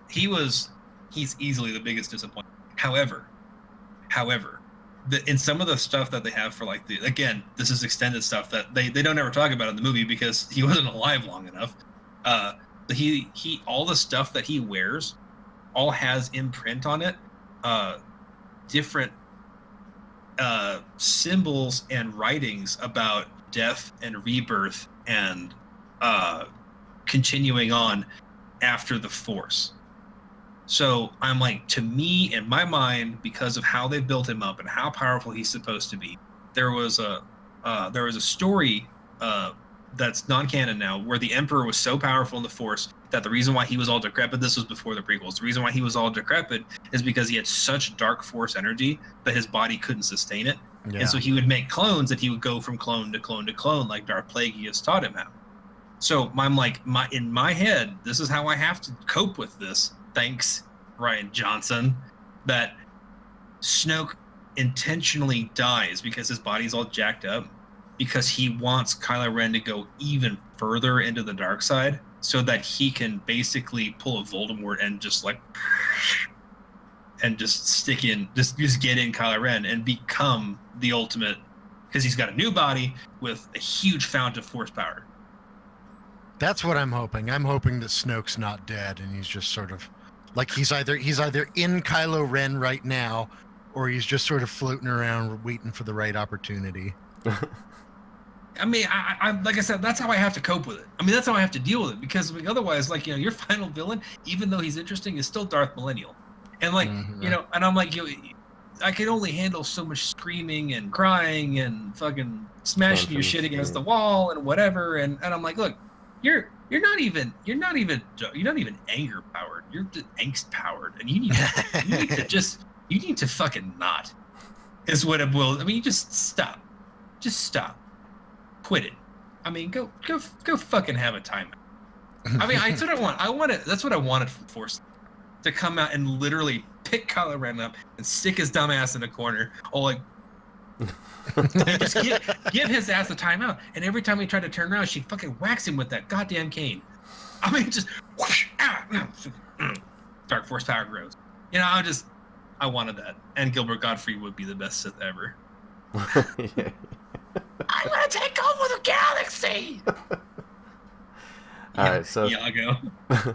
S2: He's easily the biggest disappointment. However, in some of the stuff that they have for like again, this is extended stuff that they don't ever talk about in the movie because he wasn't alive long enough. He all the stuff that he wears all has imprint on it, different symbols and writings about death and rebirth and continuing on after the Force. So I'm like, to me, in my mind, because of how they built him up and how powerful he's supposed to be, there was a story that's non-canon now where the Emperor was so powerful in the Force that the reason why he was all decrepit, this was before the prequels, the reason why he was all decrepit is because he had such dark Force energy that his body couldn't sustain it. Yeah. And so he would make clones that he would go from clone to clone to clone like Darth Plagueis taught him how. So I'm like, in my head, this is how I have to cope with this. Thanks, Rian Johnson, that Snoke intentionally dies because his body's all jacked up because he wants Kylo Ren to go even further into the dark side so that he can basically pull a Voldemort and just like and just stick in, just get in Kylo Ren and become the ultimate, because he's got a new body with a huge fount of Force power.
S4: That's what I'm hoping. I'm hoping that Snoke's not dead and he's just sort of like he's either in Kylo Ren right now, or he's just sort of floating around waiting for the right opportunity.
S2: I mean, I like I said, that's how I have to cope with it. I mean, that's how I have to deal with it because otherwise, like, you know, your final villain, even though he's interesting, is still Darth Millennial, and like, you know, and I'm like, I can only handle so much screaming and crying and fucking smashing your shit against the wall and whatever, and I'm like, look, you're not even anger powered. You're just angst powered, and you need to fucking not. Is what it will. I mean, you just stop. Quit it. I mean, go fucking have a timeout. I mean, that's what I want. That's what I wanted from Force, to come out and literally pick Kylo Ren up and stick his dumb ass in a corner, all like. And just give his ass a timeout, and every time he tried to turn around, she fucking whacks him with that goddamn cane. I mean, just whoosh, Dark Force power grows. You know, I wanted that, and Gilbert Gottfried would be the best Sith ever.
S1: Yeah.
S2: I'm gonna take over the galaxy.
S1: All right, so
S2: Iago.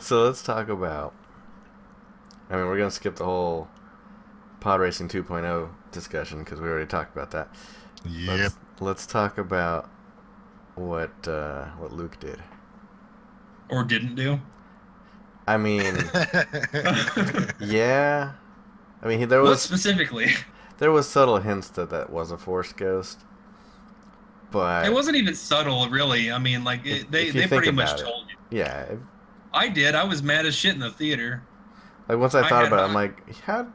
S1: So let's talk about. I mean, we're gonna skip the whole Pod Racing 2.0 discussion because we already talked about that.
S4: Yep.
S1: Let's talk about what Luke did
S2: or didn't do.
S1: I mean, yeah. I mean, there was
S2: what specifically.
S1: There was subtle hints that was a Force ghost, but
S2: it wasn't even subtle, really. I mean, like they pretty much told you.
S1: Yeah.
S2: I did. I was mad as shit in the theater.
S1: Like once I thought about it, I'm like, how?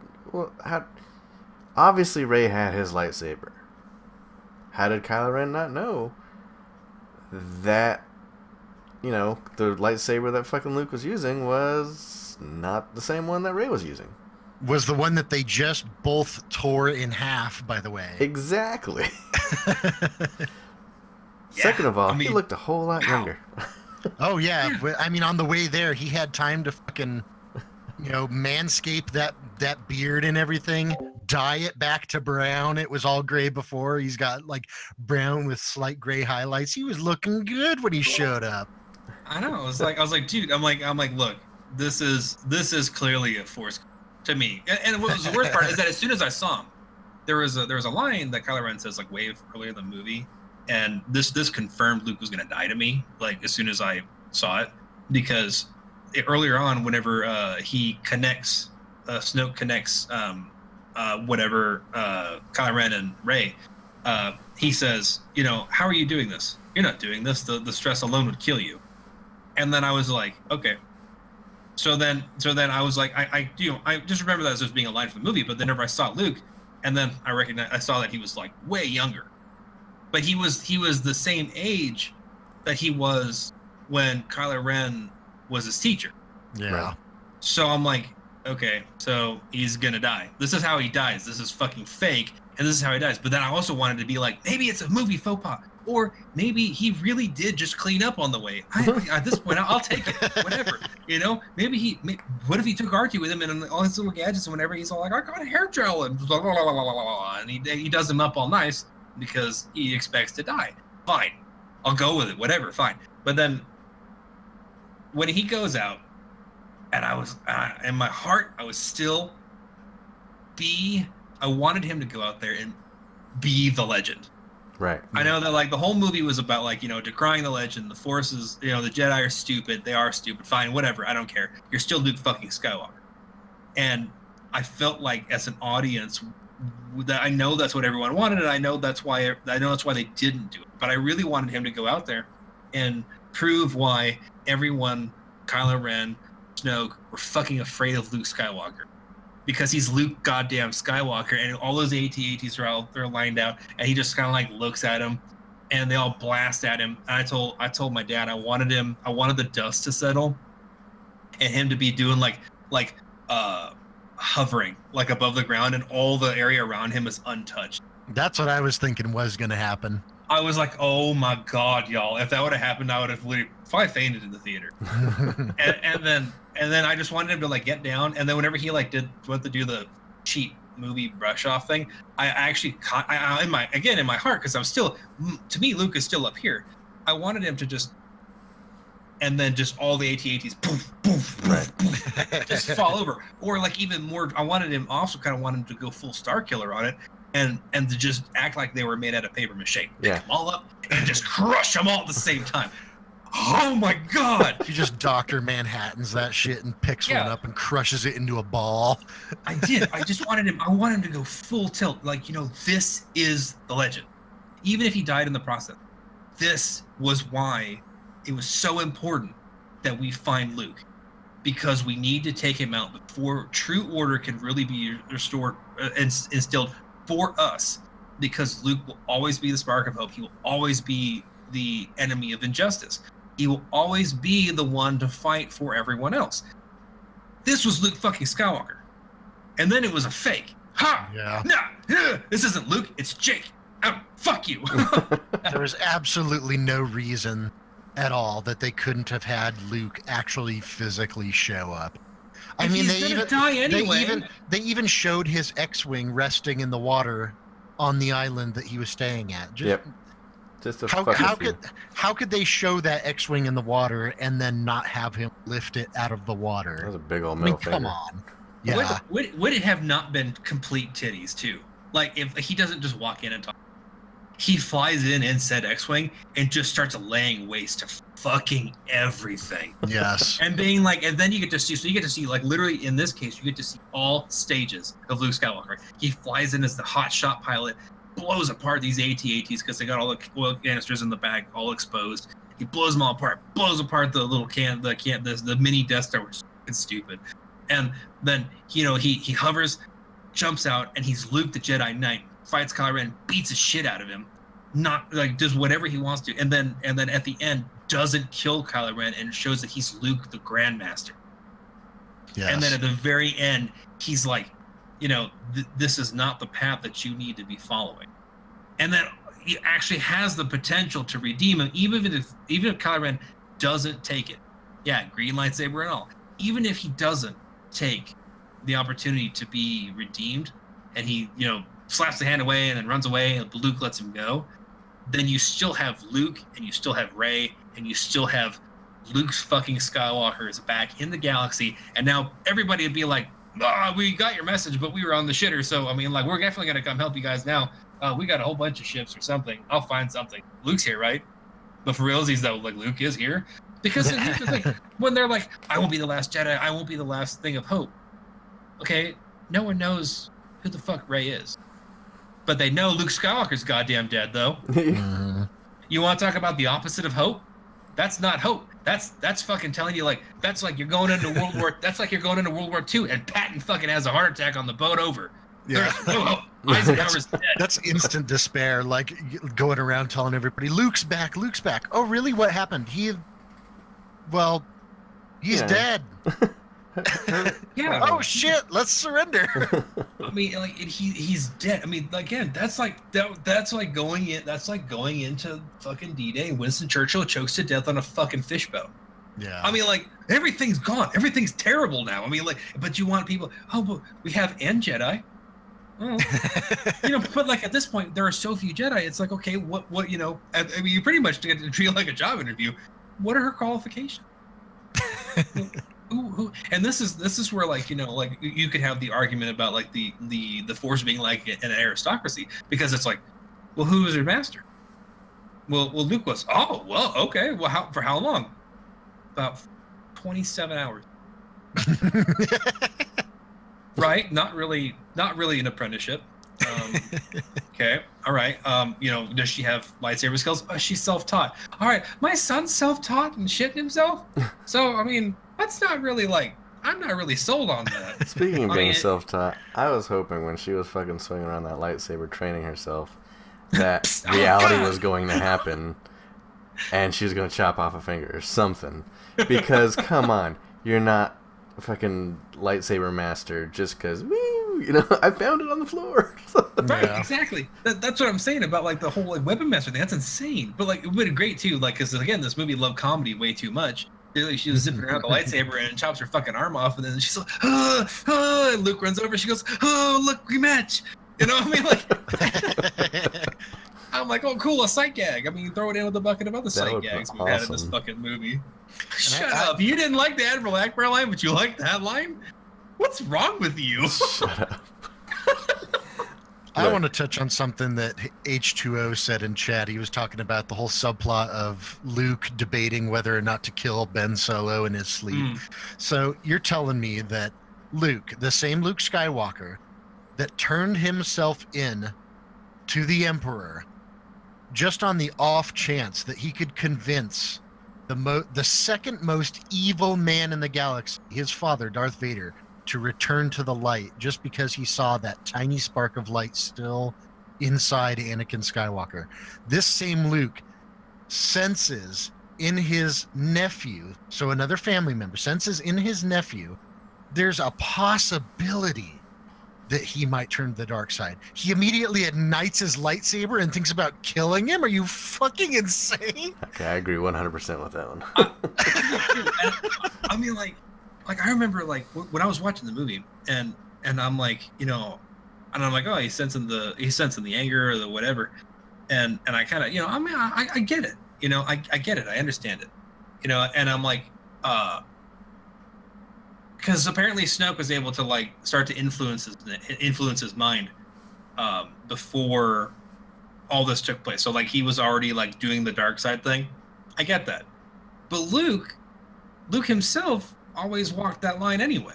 S1: Obviously, Rey had his lightsaber. How did Kylo Ren not know that? You know, the lightsaber that fucking Luke was using was not the same one that Rey was using.
S4: Was the one that they just both tore in half, by the way.
S1: Exactly. Second of all,
S2: I mean,
S1: he looked a whole lot younger.
S4: Oh yeah, but I mean, on the way there, he had time to fucking, manscape that beard and everything, dye it back to brown. It was all gray before. He's got like brown with slight gray highlights. He was looking good when he showed up.
S2: I know. I was like, dude. I'm like, look, this is clearly a force to me. And what was the worst part is that as soon as I saw him, there was a line that Kylo Ren says like way earlier in the movie, and this confirmed Luke was gonna die to me. Like as soon as I saw it, because earlier on, whenever he connects, Snoke connects, whatever, Kylo Ren and Rey, he says, how are you doing this? You're not doing this. The stress alone would kill you. And then I was like, okay. So then I was like, I just remember that as being a line from the movie. But then whenever I saw Luke, and then I saw that he was like way younger, but he was the same age that he was when Kylo Ren was his teacher.
S4: Yeah.
S1: Right.
S2: So I'm like, okay, so he's gonna die. This is how he dies. This is fucking fake, and this is how he dies. But then I also wanted to be like, maybe it's a movie faux pas, or maybe he really did just clean up on the way. At this point, I'll take it, whatever. Maybe what if he took R2 with him and all his little gadgets, and whenever he's all like, I got a hair gel, and blah, blah, blah, blah, blah, blah, and he does him up all nice because he expects to die. Fine, I'll go with it, whatever, fine. But then when he goes out, and I was in my heart, I was still I wanted him to go out there and be the legend.
S1: Right.
S2: I know that like the whole movie was about like, decrying the legend, the forces, the Jedi are stupid, they are stupid, fine, whatever, I don't care. You're still Luke fucking Skywalker. And I felt like as an audience that I know that's what everyone wanted, and I know that's why they didn't do it. But I really wanted him to go out there and prove why everyone, Kylo Ren, Snoke, were fucking afraid of Luke Skywalker, because he's Luke goddamn Skywalker, and all those AT-ATs they're lined out, and he just kind of like looks at him, and they all blast at him. And I told my dad I wanted the dust to settle, and him to be doing like hovering like above the ground, and all the area around him is untouched.
S4: That's what I was thinking was going to happen.
S2: I was like, oh my god, y'all! If that would have happened, I would have probably fainted in the theater. and then I just wanted him to like get down. And then whenever he like went to do the cheap movie brush off thing, I actually in my heart, because I'm still, to me, Luke is still up here. I wanted him to just, and then just all the AT-ATs, poof, poof,
S1: Right.
S2: poof, just fall over. Or like even more, I wanted him to go full Star Killer on it. And to just act like they were made out of paper mache. Pick them all up and just crush them all at the same time. Oh my god!
S4: He just Dr. Manhattans that shit and picks one up and crushes it into a ball.
S2: I did. I wanted him to go full tilt. Like, this is the legend. Even if he died in the process. This was why it was so important that we find Luke. Because we need to take him out before true order can really be restored and instilled for us, because Luke will always be the spark of hope. He will always be the enemy of injustice. He will always be the one to fight for everyone else. This was Luke fucking Skywalker. And then it was a fake. Ha!
S4: Yeah.
S2: Nah! This isn't Luke, it's Jake. Fuck you.
S4: There was absolutely no reason at all that they couldn't have had Luke actually physically show up. I mean, they even showed his X-wing resting in the water on the island that he was staying at.
S1: Just
S4: how could they show that X-wing in the water and then not have him lift it out of the water?
S1: That was a big old middle finger.
S4: Come on. Yeah.
S2: Would it have not been complete titties too? Like if he doesn't just walk in and talk. He flies in said X-wing and just starts laying waste to fucking everything.
S4: Yes.
S2: And being like, and then you get to see like literally in this case, you get to see all stages of Luke Skywalker. He flies in as the hot shot pilot, blows apart these AT-ATs because they got all the oil canisters in the back, all exposed. He blows them all apart, blows apart the little the mini Death Star, which is fucking stupid. And then, he hovers, jumps out, and he's Luke the Jedi Knight, fights Kylo Ren, beats the shit out of him, not like does whatever he wants to, and then at the end doesn't kill Kylo Ren and shows that he's Luke the Grandmaster. Yes. And then at the very end, he's like, this is not the path that you need to be following. and that he actually has the potential to redeem him, even if Kylo Ren doesn't take it. Yeah, green lightsaber and all. Even if he doesn't take the opportunity to be redeemed, and he, slaps the hand away and then runs away, and Luke lets him go, then you still have Luke, and you still have Rey, and you still have Luke's fucking Skywalker is back in the galaxy, and now everybody would be like, we got your message, but we were on the shitter, so, I mean, like, we're definitely going to come help you guys now. We got a whole bunch of ships or something. I'll find something. Luke's here, right? But for realsies, though, like, Luke is here. Because here's the thing. When they're like, I won't be the last Jedi, I won't be the last thing of hope. Okay, no one knows who the fuck Rey is. But they know Luke Skywalker's goddamn dead, though. You want to talk about the opposite of hope? That's not hope. That's fucking telling you, like, that's like you're going into World War. That's like you're going into World War II, and Patton fucking has a heart attack on the boat over.
S4: Yeah.
S2: There's no hope. Eisenhower's dead.
S4: That's instant despair, like going around telling everybody, Luke's back, Luke's back. Oh, really? What happened? He's dead.
S2: Yeah.
S4: Oh, shit, let's surrender.
S2: I mean, like, he's dead. I mean, again, that's like going into fucking D-Day, and Winston Churchill chokes to death on a fucking fishbone.
S4: Yeah.
S2: I mean, like, everything's gone. Everything's terrible now. I mean, like, but you want people, but we have N Jedi. Well, but like at this point, there are so few Jedi. It's like, okay, what, I mean, you pretty much get to treat it like a job interview. What are her qualifications? Who? And this is where, like, like you could have the argument about, like, the Force being like an aristocracy, because it's like, well, who was her master? Well, Luke was. Oh, well, okay. Well, for how long? About 27 hours. Right? Not really an apprenticeship. Okay. All right. Does she have lightsaber skills? Oh, she's self-taught. All right. My son's self-taught and shitting himself. So, I mean, that's not really, like, I'm not really sold on that.
S1: Speaking of being self-taught, I was hoping when she was fucking swinging around that lightsaber training herself that reality was going to happen and she was going to chop off a finger or something. Because, come on, you're not a fucking lightsaber master just because, I found it on the floor.
S2: Right, exactly. That's what I'm saying about, like, the whole, like, weapon master thing. That's insane. But, like, it would have been great, too, like, because, again, this movie loved comedy way too much. She was zipping around the lightsaber and chops her fucking arm off, and then she's like, and Luke runs over. She goes, oh, look, we match. You know what I mean? Like, I'm like, oh, cool, a sight gag. I mean, throw it in with a bucket of other sight gags we've had in this fucking movie. Shut up. You didn't like the Admiral Akbar line, but you liked that line? What's wrong with you?
S1: Shut up.
S4: I want to touch on something that H2O said in chat. He was talking about the whole subplot of Luke debating whether or not to kill Ben Solo in his sleep. So you're telling me that Luke, the same Luke Skywalker that turned himself in to the Emperor just on the off chance that he could convince the second most evil man in the galaxy, his father, Darth Vader, to return to the light just because he saw that tiny spark of light still inside Anakin Skywalker. This same Luke senses in his nephew, so another family member senses in his nephew, there's a possibility that he might turn to the dark side. He immediately ignites his lightsaber and thinks about killing him. Are you fucking insane?
S1: Okay, I agree 100% with that one.
S2: I mean, like I remember, like, when I was watching the movie, and I'm like, and I'm like, oh, he's sensing the anger or the whatever, and I kind of, I mean, I get it, I get it, I understand it, and I'm like, because apparently Snoke was able to, like, start to influence his mind before all this took place. So, like, he was already, like, doing the dark side thing. I get that, but Luke himself always walked that line anyway.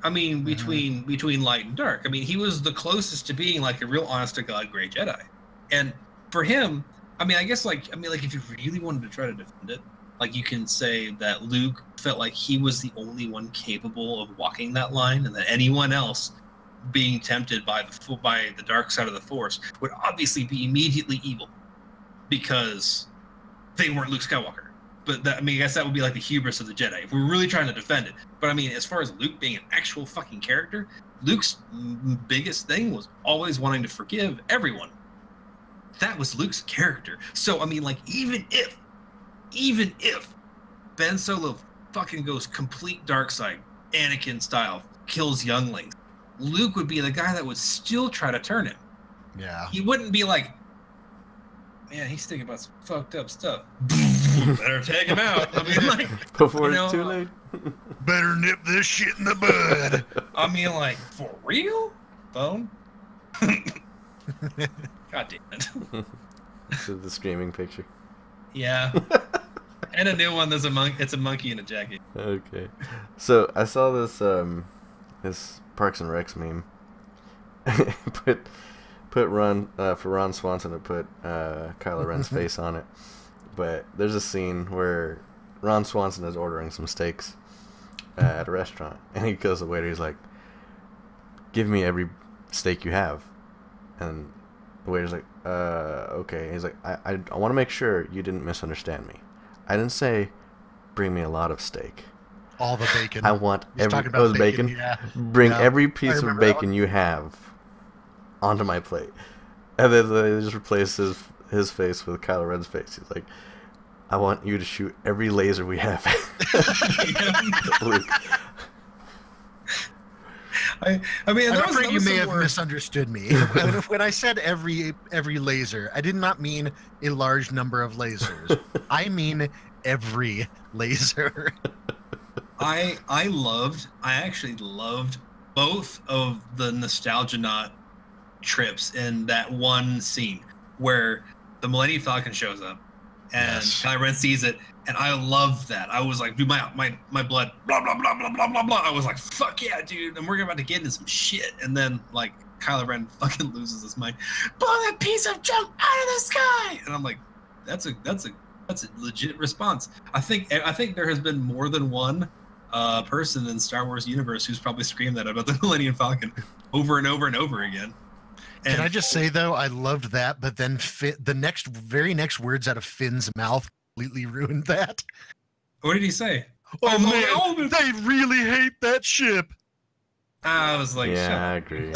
S2: I mean, between light and dark. I mean, he was the closest to being, like, a real honest to God gray Jedi. And for him, I mean, I guess, like, if you really wanted to try to defend it, like, you can say that Luke felt like he was the only one capable of walking that line, and that anyone else being tempted by the dark side of the Force would obviously be immediately evil because they weren't Luke Skywalker. But I guess that would be like the hubris of the Jedi if we're really trying to defend it. But I mean, as far as Luke being an actual fucking character, Luke's biggest thing was always wanting to forgive everyone. that was Luke's character. So I mean, like, even if Ben Solo fucking goes complete dark side, Anakin style, kills younglings, Luke would be the guy that would still try to turn him.
S4: Yeah.
S2: He wouldn't be like, man, he's thinking about some fucked up stuff. Better take him out. I mean, like,
S1: Before it's too late.
S4: Better nip this shit in the bud.
S2: I mean, like, for real? Phone? God damn it.
S1: This is the screaming picture.
S2: Yeah. And a new one. There's a monkey. It's a monkey in a jacket.
S1: Okay. So I saw this this Parks and Recs meme. put Ron for Ron Swanson to put Kylo Ren's face on it. But there's a scene where Ron Swanson is ordering some steaks at a restaurant, and he goes to the waiter. He's like, "Give me every steak you have," and the waiter's like, okay." He's like, I want to make sure you didn't misunderstand me. I didn't say bring me a lot of steak.
S4: All the bacon.
S1: I want
S4: He's
S1: every
S4: talking about
S1: bacon.
S4: Yeah.
S1: Bring
S4: Yeah.
S1: every
S4: I
S1: piece of
S4: remember that
S1: bacon
S4: one.
S1: you have onto my plate. And then they just replace his face with Kylo Ren's face. He's like, I want you to shoot every laser we have. Luke.
S2: I mean,
S4: I'm afraid you may have misunderstood me. When I said every laser, I did not mean a large number of lasers. I mean every laser.
S2: I actually loved both of the Nostalgia Knot trips in that one scene where the Millennium Falcon shows up and
S4: Yes.
S2: Kylo Ren sees it, and I loved that. I was like, dude, my blood, blah blah blah blah blah blah blah. I was like, fuck yeah, dude, and we're about to get into some shit. And then like Kylo Ren fucking loses his mind. Blow that piece of junk out of the sky. And I'm like, that's a legit response. I think there has been more than one person in Star Wars universe who's probably screamed that about the Millennium Falcon over and over and over again. And
S4: Can I just say though, I loved that, but then the very next words out of Finn's mouth completely ruined that.
S2: what did he say?
S4: Oh man, they really hate that ship.
S2: I was like,
S1: Yeah,
S2: shut
S1: I
S2: up.
S1: agree.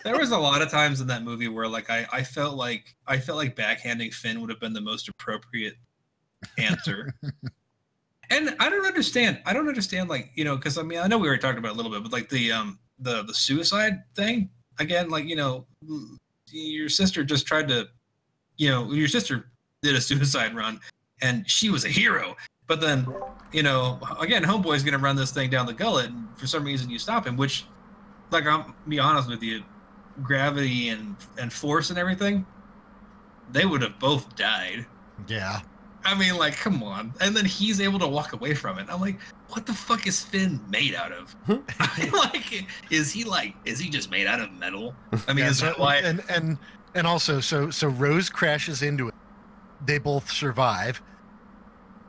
S2: There was a lot of times in that movie where like I felt like backhanding Finn would have been the most appropriate answer. And I don't understand like, you know, because I mean I know we already talked about it a little bit, but like the suicide thing again, like, you know, your sister just tried to, you know, your sister did a suicide run and she was a hero, but then, you know, again, homeboy's gonna run this thing down the gullet and for some reason you stop him, which, like, I'll be honest with you, gravity and force and everything, they would have both died.
S4: Yeah.
S2: I mean, like, come on. And then he's able to walk away from it. I'm like, what the fuck is Finn made out of? Like, is he just made out of metal? I mean,
S4: Yeah,
S2: is
S4: so-
S2: that why?
S4: And also, so Rose crashes into it. They both survive.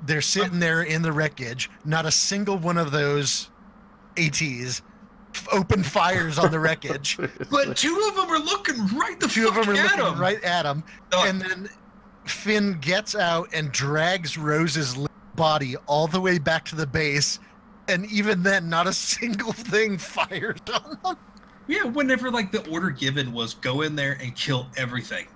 S4: They're sitting there in the wreckage. Not a single one of those ATs open fires on the wreckage.
S2: But two of them are looking right the
S4: Two of
S2: fuck
S4: them are
S2: at
S4: looking
S2: him.
S4: right at him.
S2: Uh,
S4: And then Finn gets out and drags Rose's body all the way back to the base. And even then, not a single thing fired on them.
S2: Yeah, whenever like the order given was go in there and kill everything.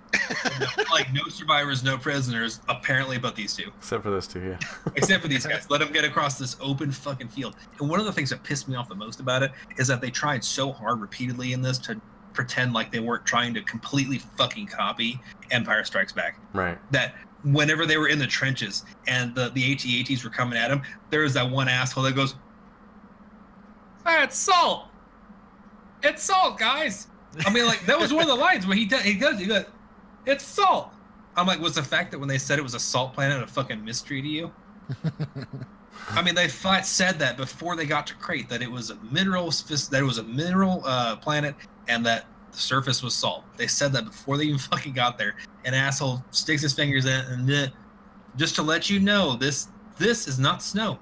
S2: Like no survivors, no prisoners, apparently, but these two.
S1: Except for those two, yeah.
S2: Except for these guys. Let them get across this open fucking field. And one of the things that pissed me off the most about it is that they tried so hard repeatedly in this to pretend like they weren't trying to completely fucking copy Empire Strikes Back.
S1: Right.
S2: That whenever they were in the trenches and the AT-ATs were coming at them, there was that one asshole that goes, "Ah, it's salt. It's salt, guys." I mean, like, that was one of the lines where he goes, "It's salt." I'm like, was the fact that when they said it was a salt planet a fucking mystery to you? I mean, they flat said that before they got to Crate, that it was a mineral planet and that the surface was salt. They said that before they even fucking got there. An asshole sticks his fingers in it and just to let you know, this is not snow.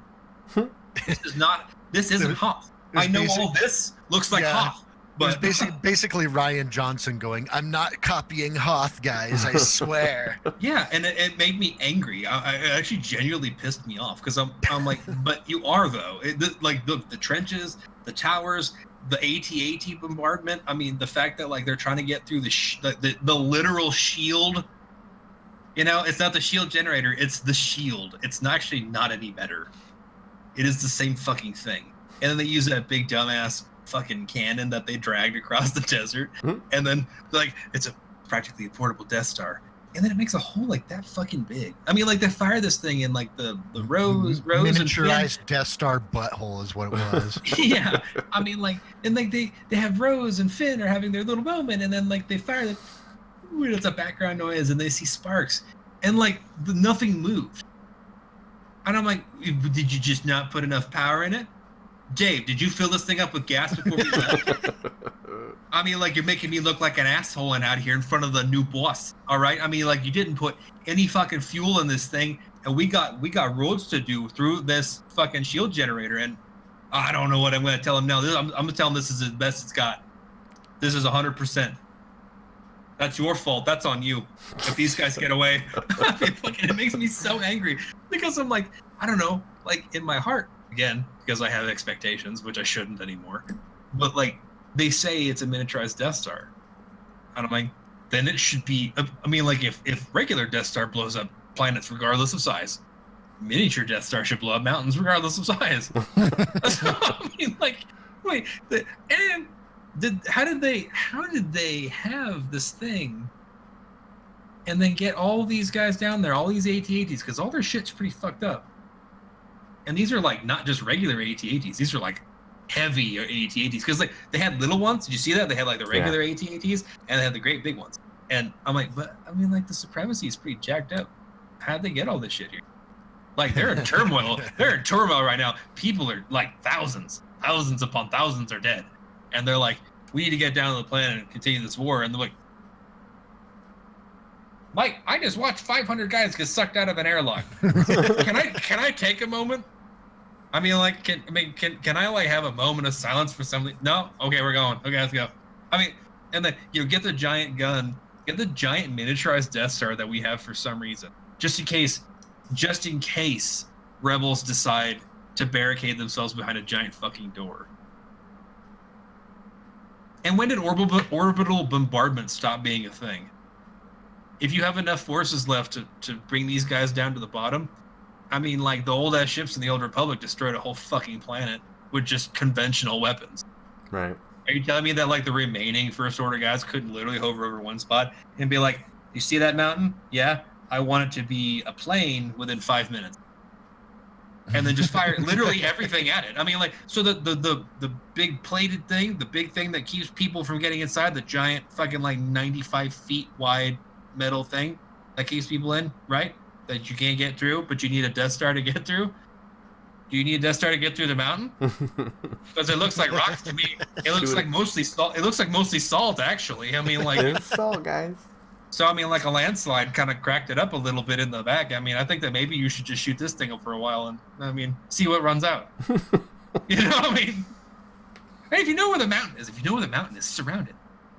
S2: This isn't Hoth. I know all this looks like Hoth. But
S4: It was basically Ryan Johnson going, "I'm not copying Hoth, guys, I swear."
S2: yeah, and it made me angry. It actually genuinely pissed me off because I'm like, but you are though. Like the trenches, the towers, the AT-AT bombardment. I mean, the fact that like they're trying to get through the literal shield. You know, it's not the shield generator, it's the shield. It's not actually not any better. It is the same fucking thing. And then they use that big dumbass fucking cannon that they dragged across the desert. And then like it's practically a portable Death Star. And then it makes a hole like that fucking big. I mean, like they fire this thing in like the Rose
S4: miniaturized
S2: and
S4: Death Star butthole is what it was.
S2: yeah, I mean, like, and like they have Rose and Finn are having their little moment, and then like they fire the, it's a background noise, and they see sparks, and like nothing moved. And I'm like, did you just not put enough power in it? Dave, did you fill this thing up with gas before we left? I mean, like, you're making me look like an asshole and out here in front of the new boss. All right. I mean, like, you didn't put any fucking fuel in this thing, and we got roads to do through this fucking shield generator. And I don't know what I'm going to tell him now. I'm going to tell him this is the best it's got. This is 100%. That's your fault. That's on you. If these guys get away, it makes me so angry because I'm like, I don't know, like in my heart again, because I have expectations, which I shouldn't anymore. But like, they say it's a miniaturized Death Star. And I'm like, then it should be, I mean, like if regular Death Star blows up planets regardless of size, miniature Death Star should blow up mountains regardless of size. So, I mean, like, wait, how did they have this thing and then get all these guys down there, all these AT-ATs, because all their shit's pretty fucked up. And these are like not just regular AT-ATs, these are like heavy AT-ATs, because like they had little ones. Did you see that? They had like the regular AT-ATs and they had the great big ones. And I'm like, but I mean, like the supremacy is pretty jacked up. How'd they get all this shit here? Like they're in turmoil. They're in turmoil right now. People are like thousands upon thousands are dead. And they're like, we need to get down to the planet and continue this war. And they're like, Mike, I just watched 500 guys get sucked out of an airlock. Can I take a moment? I mean, like, can I like have a moment of silence for somebody? No? Okay, we're going. Okay, let's go. I mean, and then get the giant gun, get the giant miniaturized Death Star that we have for some reason, just in case rebels decide to barricade themselves behind a giant fucking door. And when did orbital bombardment stop being a thing? If you have enough forces left to bring these guys down to the bottom, I mean, like, the old-ass ships in the Old Republic destroyed a whole fucking planet with just conventional weapons.
S1: Right.
S2: Are you telling me that, like, the remaining First Order guys couldn't literally hover over one spot and be like, you see that mountain? Yeah, I want it to be a plane within 5 minutes. And then just fire literally everything at it. I mean, like, so the big plated thing, the big thing that keeps people from getting inside, the giant fucking, like, 95 feet wide metal thing that keeps people in, right? That you can't get through, but you need a Death Star to get through. Do you need a Death Star to get through the mountain? Because it looks like rocks to me. It looks like mostly salt. It looks like mostly salt, actually. I mean, like
S1: it's salt, guys.
S2: So I mean, like a landslide kind of cracked it up a little bit in the back. I mean, I think that maybe you should just shoot this thing up for a while and I mean, see what runs out. You know what I mean? Hey, if you know where the mountain is, surround it.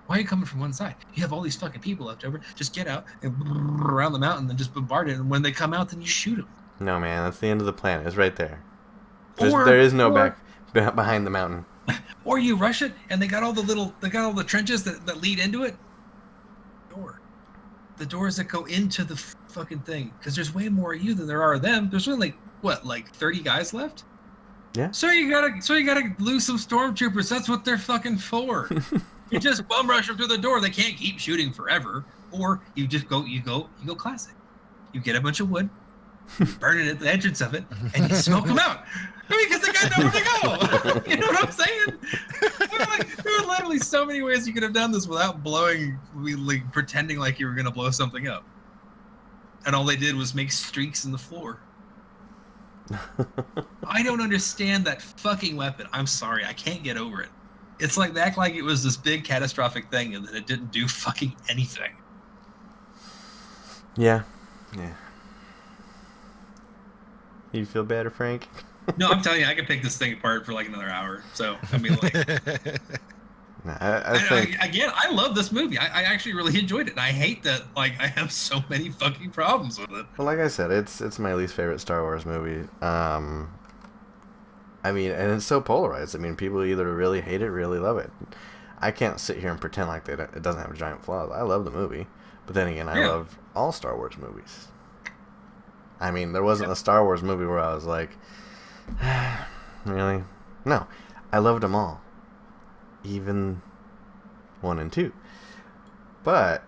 S2: Why are you coming from one side? You have all these fucking people left over. Just get out and around the mountain and just bombard it. And when they come out, then you shoot them.
S1: No, man, that's the end of the planet. It's right there. There is no back behind the mountain.
S2: Or you rush it, and they got all the trenches that lead into it. The doors that go into the fucking thing. Because there's way more of you than there are of them. There's only like 30 guys left.
S1: Yeah.
S2: So you gotta lose some stormtroopers. That's what they're fucking for. You just bum rush them through the door. They can't keep shooting forever. Or you just go classic. You get a bunch of wood, burn it at the entrance of it, and you smoke them out. I mean, because they got nowhere to go. You know what I'm saying? There were literally so many ways you could have done this without pretending like you were gonna blow something up. And all they did was make streaks in the floor. I don't understand that fucking weapon. I'm sorry, I can't get over it. It's like they act like it was this big catastrophic thing and that it didn't do fucking anything.
S1: Yeah. You feel better, Frank?
S2: No, I'm telling you, I could pick this thing apart for like another hour. So, I mean, like...
S1: I think...
S2: Again, I love this movie. I actually really enjoyed it. And I hate that, like, I have so many fucking problems with it.
S1: Well, like I said, it's my least favorite Star Wars movie. I mean, and it's so polarized. I mean, people either really hate it, really love it. I can't sit here and pretend like it doesn't have giant flaws. I love the movie, but then again, I love all Star Wars movies. I mean, there wasn't a Star Wars movie where I was like, really? No, I loved them all, even 1 and 2. But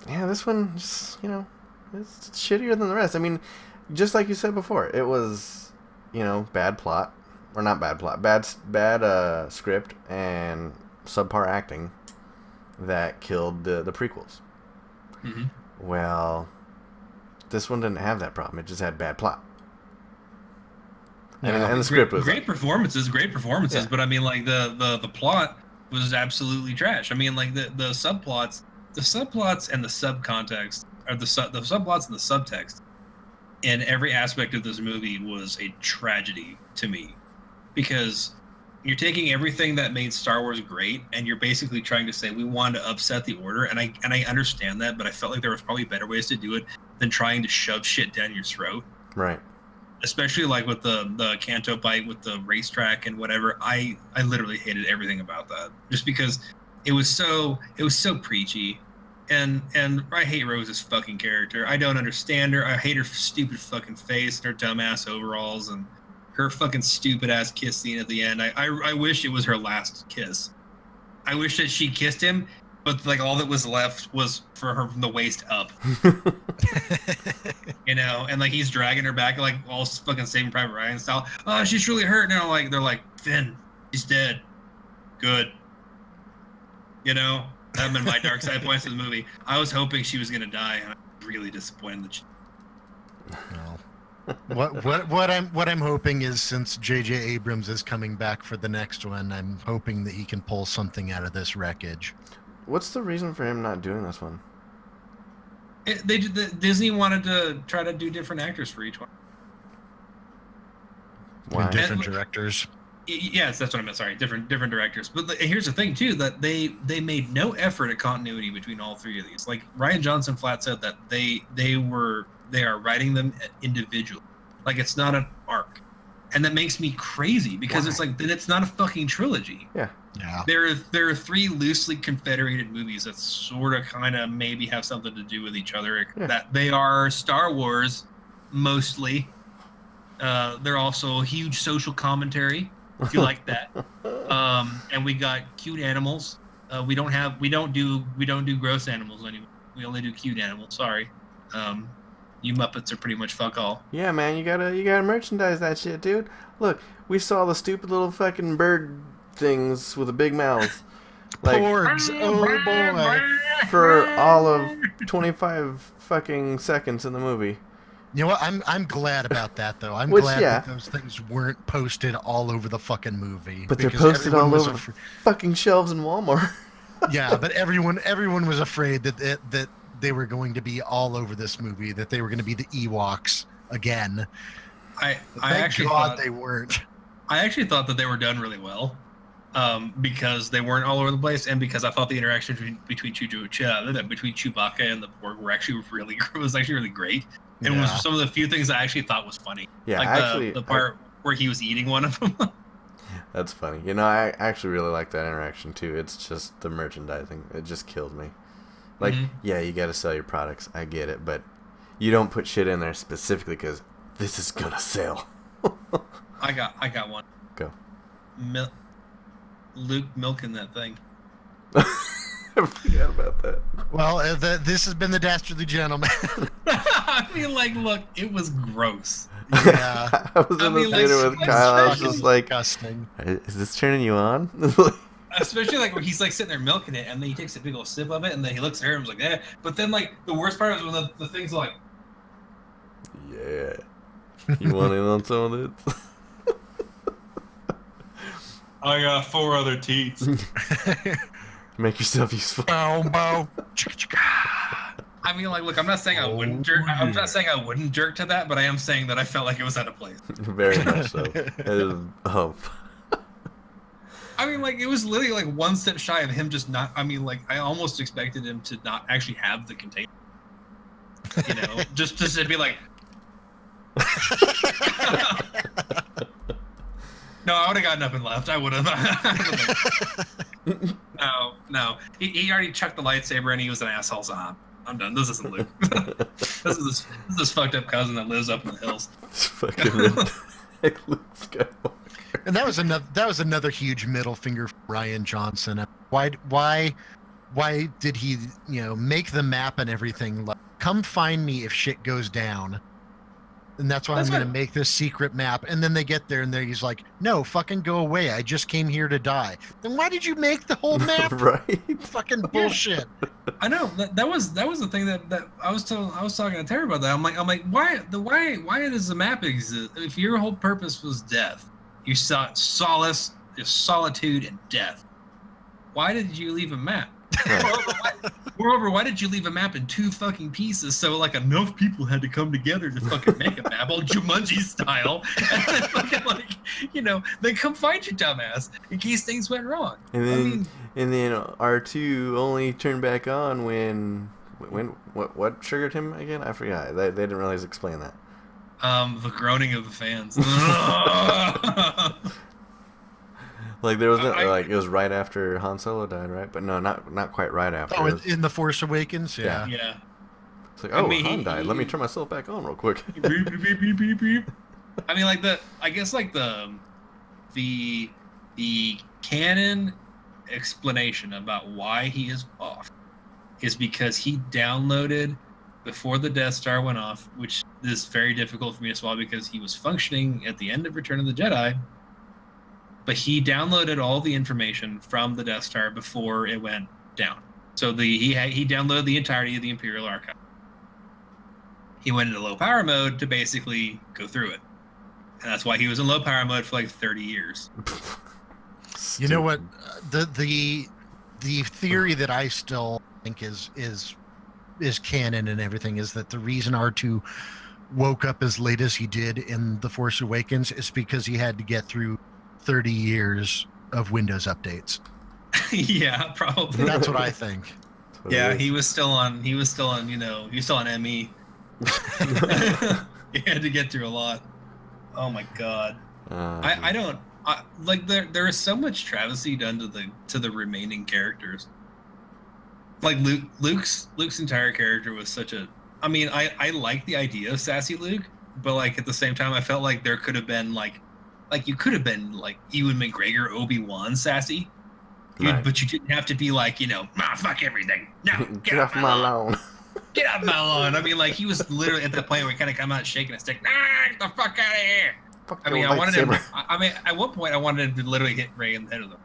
S1: yeah, this one just, you know, it's shittier than the rest. I mean, just like you said before, it was, you know, bad plot. Or not bad plot, bad script and subpar acting that killed the prequels.
S2: Mm-hmm.
S1: Well, this one didn't have that problem. It just had bad plot. And the script was
S2: great performances,
S1: Yeah.
S2: but I mean, like the plot was absolutely trash. I mean, like the subplots and the subcontext, or the subplots and the subtext in every aspect of this movie was a tragedy to me. Because you're taking everything that made Star Wars great, and you're basically trying to say we wanted to upset the order, and I understand that, but I felt like there was probably better ways to do it than trying to shove shit down your throat.
S1: right.
S2: Especially like with the Canto Bight with the racetrack and whatever. I literally hated everything about that, just because it was so preachy, and I hate Rose's fucking character. I don't understand her. I hate her stupid fucking face and her dumbass overalls and her fucking stupid ass kiss scene at the end. I wish it was her last kiss. I wish that she kissed him, but like all that was left was for her from the waist up. You know, and like he's dragging her back like all fucking Saving Private Ryan style. Oh, she's really hurt now. Like they're like, Finn, she's dead. Good. You know, that have been my dark side points of the movie. I was hoping she was gonna die, and I'm really disappointed that she.
S4: What I'm hoping is, since J.J. Abrams is coming back for the next one, I'm hoping that he can pull something out of this wreckage.
S1: What's the reason for him not doing this one?
S2: Disney wanted to try to do different actors for each one.
S1: Why?
S4: And different directors.
S2: Yes, that's what I meant. Sorry, different directors. But here's the thing too, that they made no effort at continuity between all three of these. Like Ryan Johnson flat said that they are writing them individually. Like it's not an arc. And that makes me crazy because
S1: Why?
S2: it's like, then it's not a fucking trilogy.
S1: Yeah.
S4: Yeah.
S2: There are 3 loosely confederated movies that sort of kind of maybe have something to do with each other.
S1: Yeah.
S2: That they are Star Wars mostly. They're also a huge social commentary, if you like that. And we got cute animals. We don't do gross animals anymore. We only do cute animals. Sorry. You Muppets are pretty much fuck all.
S1: Yeah, man, you gotta merchandise that shit, dude. Look, we saw the stupid little fucking bird things with the big mouths. Like,
S4: Porgs, oh boy.
S1: for all of 25 fucking seconds in the movie.
S4: You know what? I'm glad about that, though. I'm
S1: Which,
S4: glad
S1: yeah.
S4: that those things weren't posted all over the fucking movie.
S1: But they're
S4: because
S1: posted
S4: everyone
S1: all
S4: was
S1: over fucking shelves in Walmart.
S4: Yeah, but everyone was afraid that they were going to be all over this movie, that they were going to be the Ewoks again.
S2: I
S4: Thank
S2: actually
S4: God
S2: thought
S4: they weren't.
S2: I actually thought that they were done really well, because they weren't all over the place, and because I thought the interaction between Chewbacca and the Porg was actually really great, and
S4: Yeah.
S2: was some of the few things I actually thought was funny.
S1: Yeah,
S2: like
S1: actually,
S2: the part where he was eating one of them.
S1: That's funny. You know, I actually really like that interaction too. It's just the merchandising. It just killed me. Like,
S2: Mhm.
S1: yeah, you gotta sell your products. I get it, but you don't put shit in there specifically because this is gonna sell.
S2: I got one.
S1: Go.
S2: Luke milking that thing.
S1: I forgot about that.
S4: Well, this has been the Dastardly Gentleman.
S2: I mean, like, look, it was gross.
S4: Yeah.
S1: I was in
S2: I
S1: the
S2: mean, like,
S1: theater with
S2: like,
S1: Kyle. I was
S2: especially-
S1: just like,
S4: Disgusting.
S1: is this turning you on?
S2: Especially like where he's like sitting there milking it, and then he takes a big old sip of it, and then he looks at her and was like, "Eh." But then like the worst part was when the thing's like,
S1: Yeah. You want in on some of this?
S2: "I got 4 other teats."
S1: Make yourself useful.
S4: Bow, bow.
S2: I mean, like, look, I'm not saying I wouldn't jerk. I'm not saying I wouldn't jerk to that, but I am saying that I felt like it was out of place.
S1: Very much so. It is, oh.
S2: I mean, like, it was literally like one step shy of him just not. I mean, like, I almost expected him to not actually have the container. You know, just to be like. No, I would have got nothing left. I would have. No. He already chucked the lightsaber and he was an asshole. So I'm done. This isn't Luke. this is this fucked up cousin that lives up in the hills.
S1: It's fucking Luke Skywalker.
S4: And that was another huge middle finger for Ryan Johnson. Why did he, make the map and everything like, come find me if shit goes down? And that's why I'm going to make this secret map. And then they get there and he's like, no, fucking go away. I just came here to die. Then why did you make the whole map?
S1: Right?
S4: Fucking bullshit.
S2: I know that was the thing that I was talking to Terry about that. I'm like, why does the map exist? If your whole purpose was death, you saw solace, solitude, and death. Why did you leave a map? Moreover, why did you leave a map in 2 fucking pieces so like enough people had to come together to fucking make a map, all Jumanji style, and then fucking then come fight you, dumbass, in case things went wrong.
S1: And then R2 only turned back on when what triggered him again? I forgot. They didn't really explain that.
S2: The groaning of the fans.
S1: Like there was it was right after Han Solo died, right? But no, not quite right after.
S4: Oh, in The Force Awakens, yeah.
S1: It's like, Han died. Let me turn myself back on real quick.
S2: I mean, like the canon explanation about why he is off is because he downloaded before the Death Star went off, which is very difficult for me to swallow because he was functioning at the end of Return of the Jedi. But he downloaded all the information from the Death Star before it went down. So he downloaded the entirety of the Imperial Archive. He went into low power mode to basically go through it. And that's why he was in low power mode for like 30 years.
S4: You know what? The theory that I still think is canon and everything is that the reason R2 woke up as late as he did in The Force Awakens is because he had to get through 30 years of Windows updates.
S2: Yeah, probably.
S4: That's what I think.
S2: Yeah, he was still on ME. He had to get through a lot. Oh my god. There is so much travesty done to the remaining characters. Like Luke's entire character was such a. I mean, I like the idea of sassy Luke, but like at the same time, I felt like there could have been like you could have been like Ewan McGregor, Obi-Wan sassy,
S1: Right.
S2: But you didn't have to be like fuck everything. No,
S1: Get off my lawn.
S2: Get off my lawn. I mean, like he was literally at the point where he kind of come out shaking a stick. Nah, get the fuck out of here. I mean, I wanted him. I mean, at one point, I wanted him to literally hit Ray in the head of them,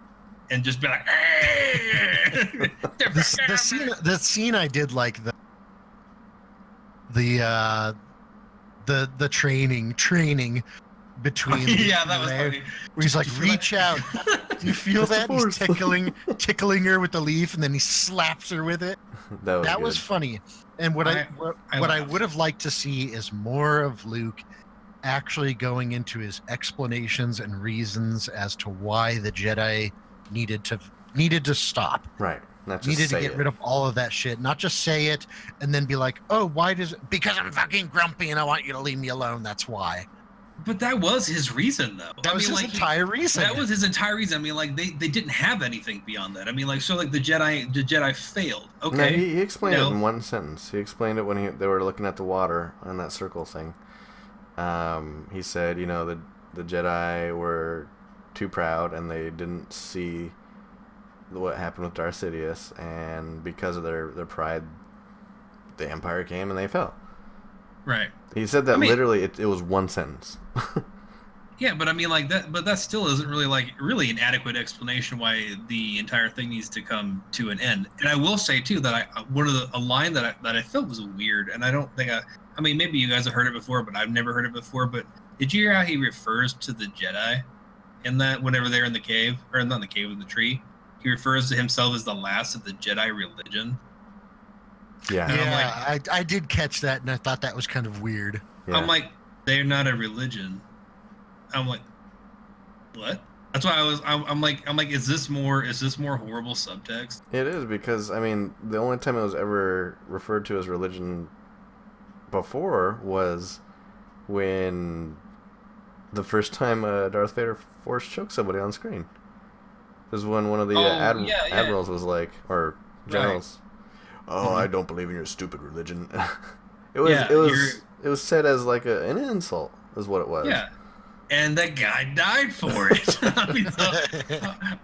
S2: and just be like, hey!
S4: the scene I did like the training between
S2: yeah, that was funny.
S4: Where he's like, reach out. Do you feel that? He's tickling her with the leaf, and then he slaps her with it. That was funny. And what I would have liked to see is more of Luke actually going into his explanations and reasons as to why the Jedi needed to stop.
S1: Right. Not just
S4: needed to get rid of all of that shit. Not just say it and then be like, oh, why does it? Because I'm fucking grumpy and I want you to leave me alone. That's why.
S2: But that was his reason, though.
S4: That was his entire reason.
S2: That was his entire reason. I mean, like they didn't have anything beyond that. I mean, like so, like the Jedi failed. Okay.
S1: No, he explained it in one sentence. He explained it when they were looking at the water on that circle thing. He said, the Jedi were too proud and they didn't see what happened with Darth Sidious, and because of their pride, the Empire came and they fell.
S2: Right.
S1: He said that literally. It was one sentence.
S2: Yeah, but I mean, like that. But that still isn't really an adequate explanation why the entire thing needs to come to an end. And I will say too that a line that I felt was weird, and I don't think I mean, maybe you guys have heard it before, but I've never heard it before. But did you hear how he refers to the Jedi in that whenever they're in the cave, or not in the cave, in the tree? He refers to himself as the last of the Jedi religion.
S1: Yeah.
S4: Yeah, I did catch that, and I thought that was kind of weird.
S1: Yeah.
S2: I'm like, they're not a religion. I'm like, what? That's why I'm like, is this more horrible subtext?
S1: It is, because I mean, the only time it was ever referred to as religion before was when the first time Darth Vader force choked somebody on screen. It was when one of the admirals was like, or generals, "Oh, I don't believe in your stupid religion." It was said as like an insult, is what it was.
S2: Yeah, and that guy died for it. I mean, so,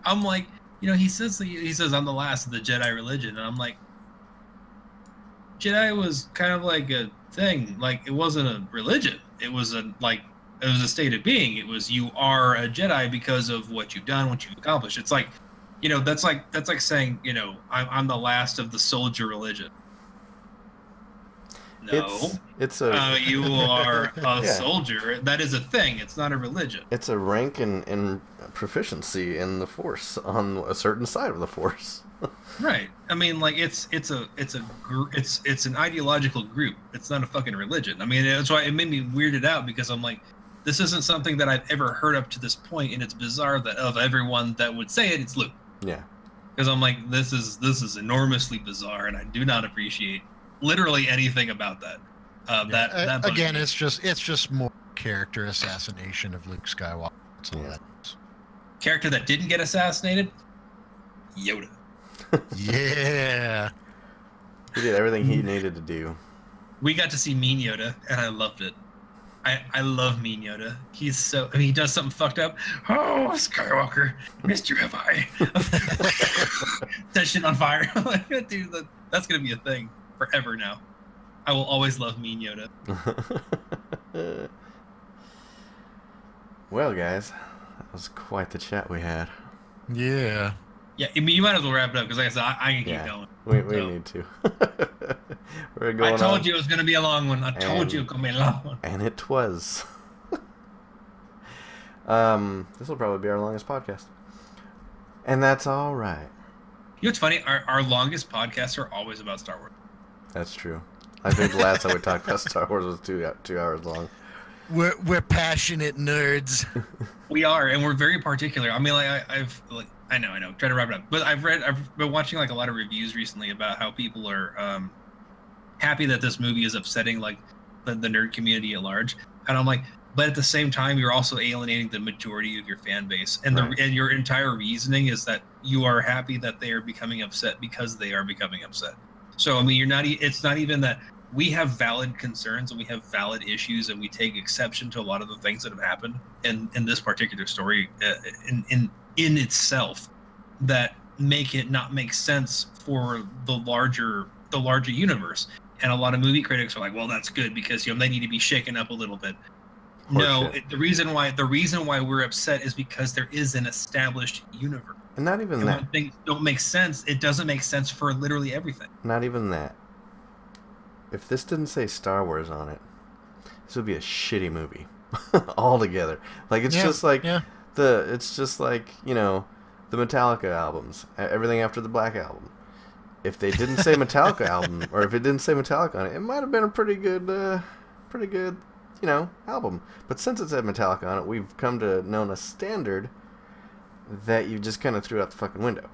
S2: I'm like, he says I'm the last of the Jedi religion, and I'm like, Jedi was kind of like a thing. Like, it wasn't a religion. It was a state of being. It was, you are a Jedi because of what you've done, what you've accomplished. It's like, that's like saying, I'm the last of the soldier religion. No,
S1: it's a
S2: you are a soldier. That is a thing. It's not a religion.
S1: It's a rank in proficiency in the Force on a certain side of the Force.
S2: Right. I mean, like, it's an ideological group. It's not a fucking religion. I mean, that's why it made me weirded out, because I'm like, this isn't something that I've ever heard up to this point, and it's bizarre that of everyone that would say it, it's Luke.
S1: Yeah.
S2: Because I'm like, this is enormously bizarre, and I do not appreciate literally anything about that. That
S4: again, it's just more character assassination of Luke Skywalker. That's all that is.
S2: Character that didn't get assassinated, Yoda.
S4: Yeah.
S1: He did everything he needed to do.
S2: We got to see Mean Yoda, and I loved it. I love Mean Yoda. He's so... I mean, he does something fucked up. Oh, Skywalker, missed you, have I? That shit on fire. Like, dude, that's going to be a thing forever now. I will always love Mean Yoda.
S1: Well, guys, that was quite the chat we had.
S4: Yeah.
S2: Yeah, I mean, you might as well wrap it up, because like I said, I can keep going.
S1: We need to. We're going
S2: I told you it was going to be a long one. I told you it was going to be a long one.
S1: And it was. This will probably be our longest podcast. And that's all right.
S2: You know what's funny? Our longest podcasts are always about Star Wars.
S1: That's true. I think the last time we talked about Star Wars was 2 hours long.
S4: We're passionate nerds.
S2: We are, and we're very particular. I mean, I know. Try to wrap it up. But I've been watching like a lot of reviews recently about how people are happy that this movie is upsetting like the nerd community at large. And I'm like, but at the same time, you're also alienating the majority of your fan base, and and your entire reasoning is that you are happy that they are becoming upset because they are becoming upset. So I mean, it's not even that. We have valid concerns and we have valid issues, and we take exception to a lot of the things that have happened in this particular story in itself that make it not make sense for the larger universe. And a lot of movie critics are like, well, that's good because they need to be shaken up a little bit. The reason why we're upset is because there is an established universe.
S1: And not even that. When
S2: things don't make sense, it doesn't make sense for literally everything.
S1: Not even that. If this didn't say Star Wars on it, this would be a shitty movie altogether. Like it's just like the Metallica albums, everything after the Black Album. If they didn't say Metallica album, or if it didn't say Metallica on it, it might have been a pretty good album. But since it said Metallica on it, we've come to know a standard that you just kind of threw out the fucking window.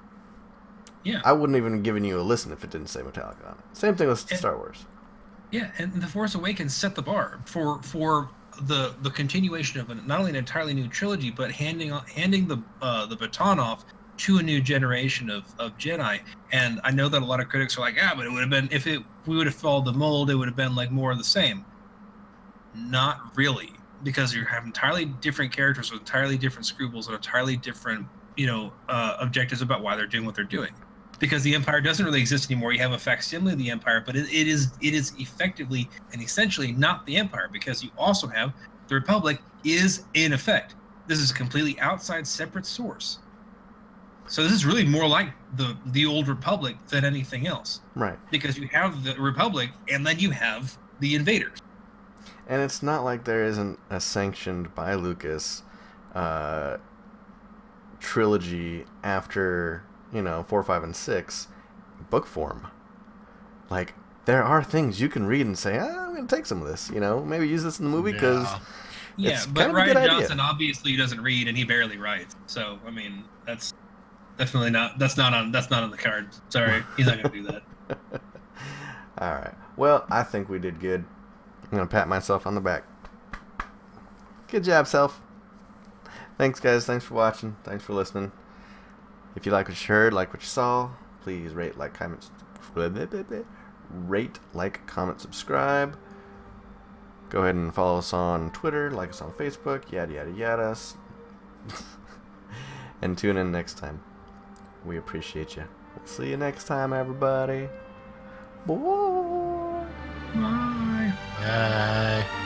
S2: Yeah.
S1: I wouldn't even have given you a listen if it didn't say Metallica on it. Same thing with Star Wars.
S2: Yeah, and The Force Awakens set the bar for the continuation of not only an entirely new trilogy, but handing the baton off to a new generation of Jedi. And I know that a lot of critics are like, but it would have been, we would have followed the mold, it would have been like more of the same. Not really, because you have entirely different characters with entirely different scruples and entirely different objectives about why they're doing what they're doing. Because the Empire doesn't really exist anymore. You have a facsimile of the Empire, but it is effectively and essentially not the Empire, because you also have the Republic is in effect. This is a completely outside, separate source. So this is really more like the old Republic than anything else.
S1: Right.
S2: Because you have the Republic, and then you have the invaders.
S1: And it's not like there isn't a sanctioned by Lucas trilogy after 4, 5, and 6 book form. Like, there are things you can read and say, I'm going to take some of this, maybe use this in the movie because it's
S2: but
S1: kind of a good
S2: Rian
S1: idea.
S2: Johnson obviously doesn't read, and he barely writes. So I mean, that's definitely not on the card. Sorry, he's not going to do that.
S1: All right. Well, I think we did good. I'm going to pat myself on the back. Good job, self. Thanks, guys. Thanks for watching. Thanks for listening. If you like what you heard, like what you saw, please rate, like, comment, subscribe. Go ahead and follow us on Twitter, like us on Facebook, yada yada yada. And tune in next time. We appreciate you. We'll see you next time, everybody. Bye.
S2: Bye.
S4: Bye.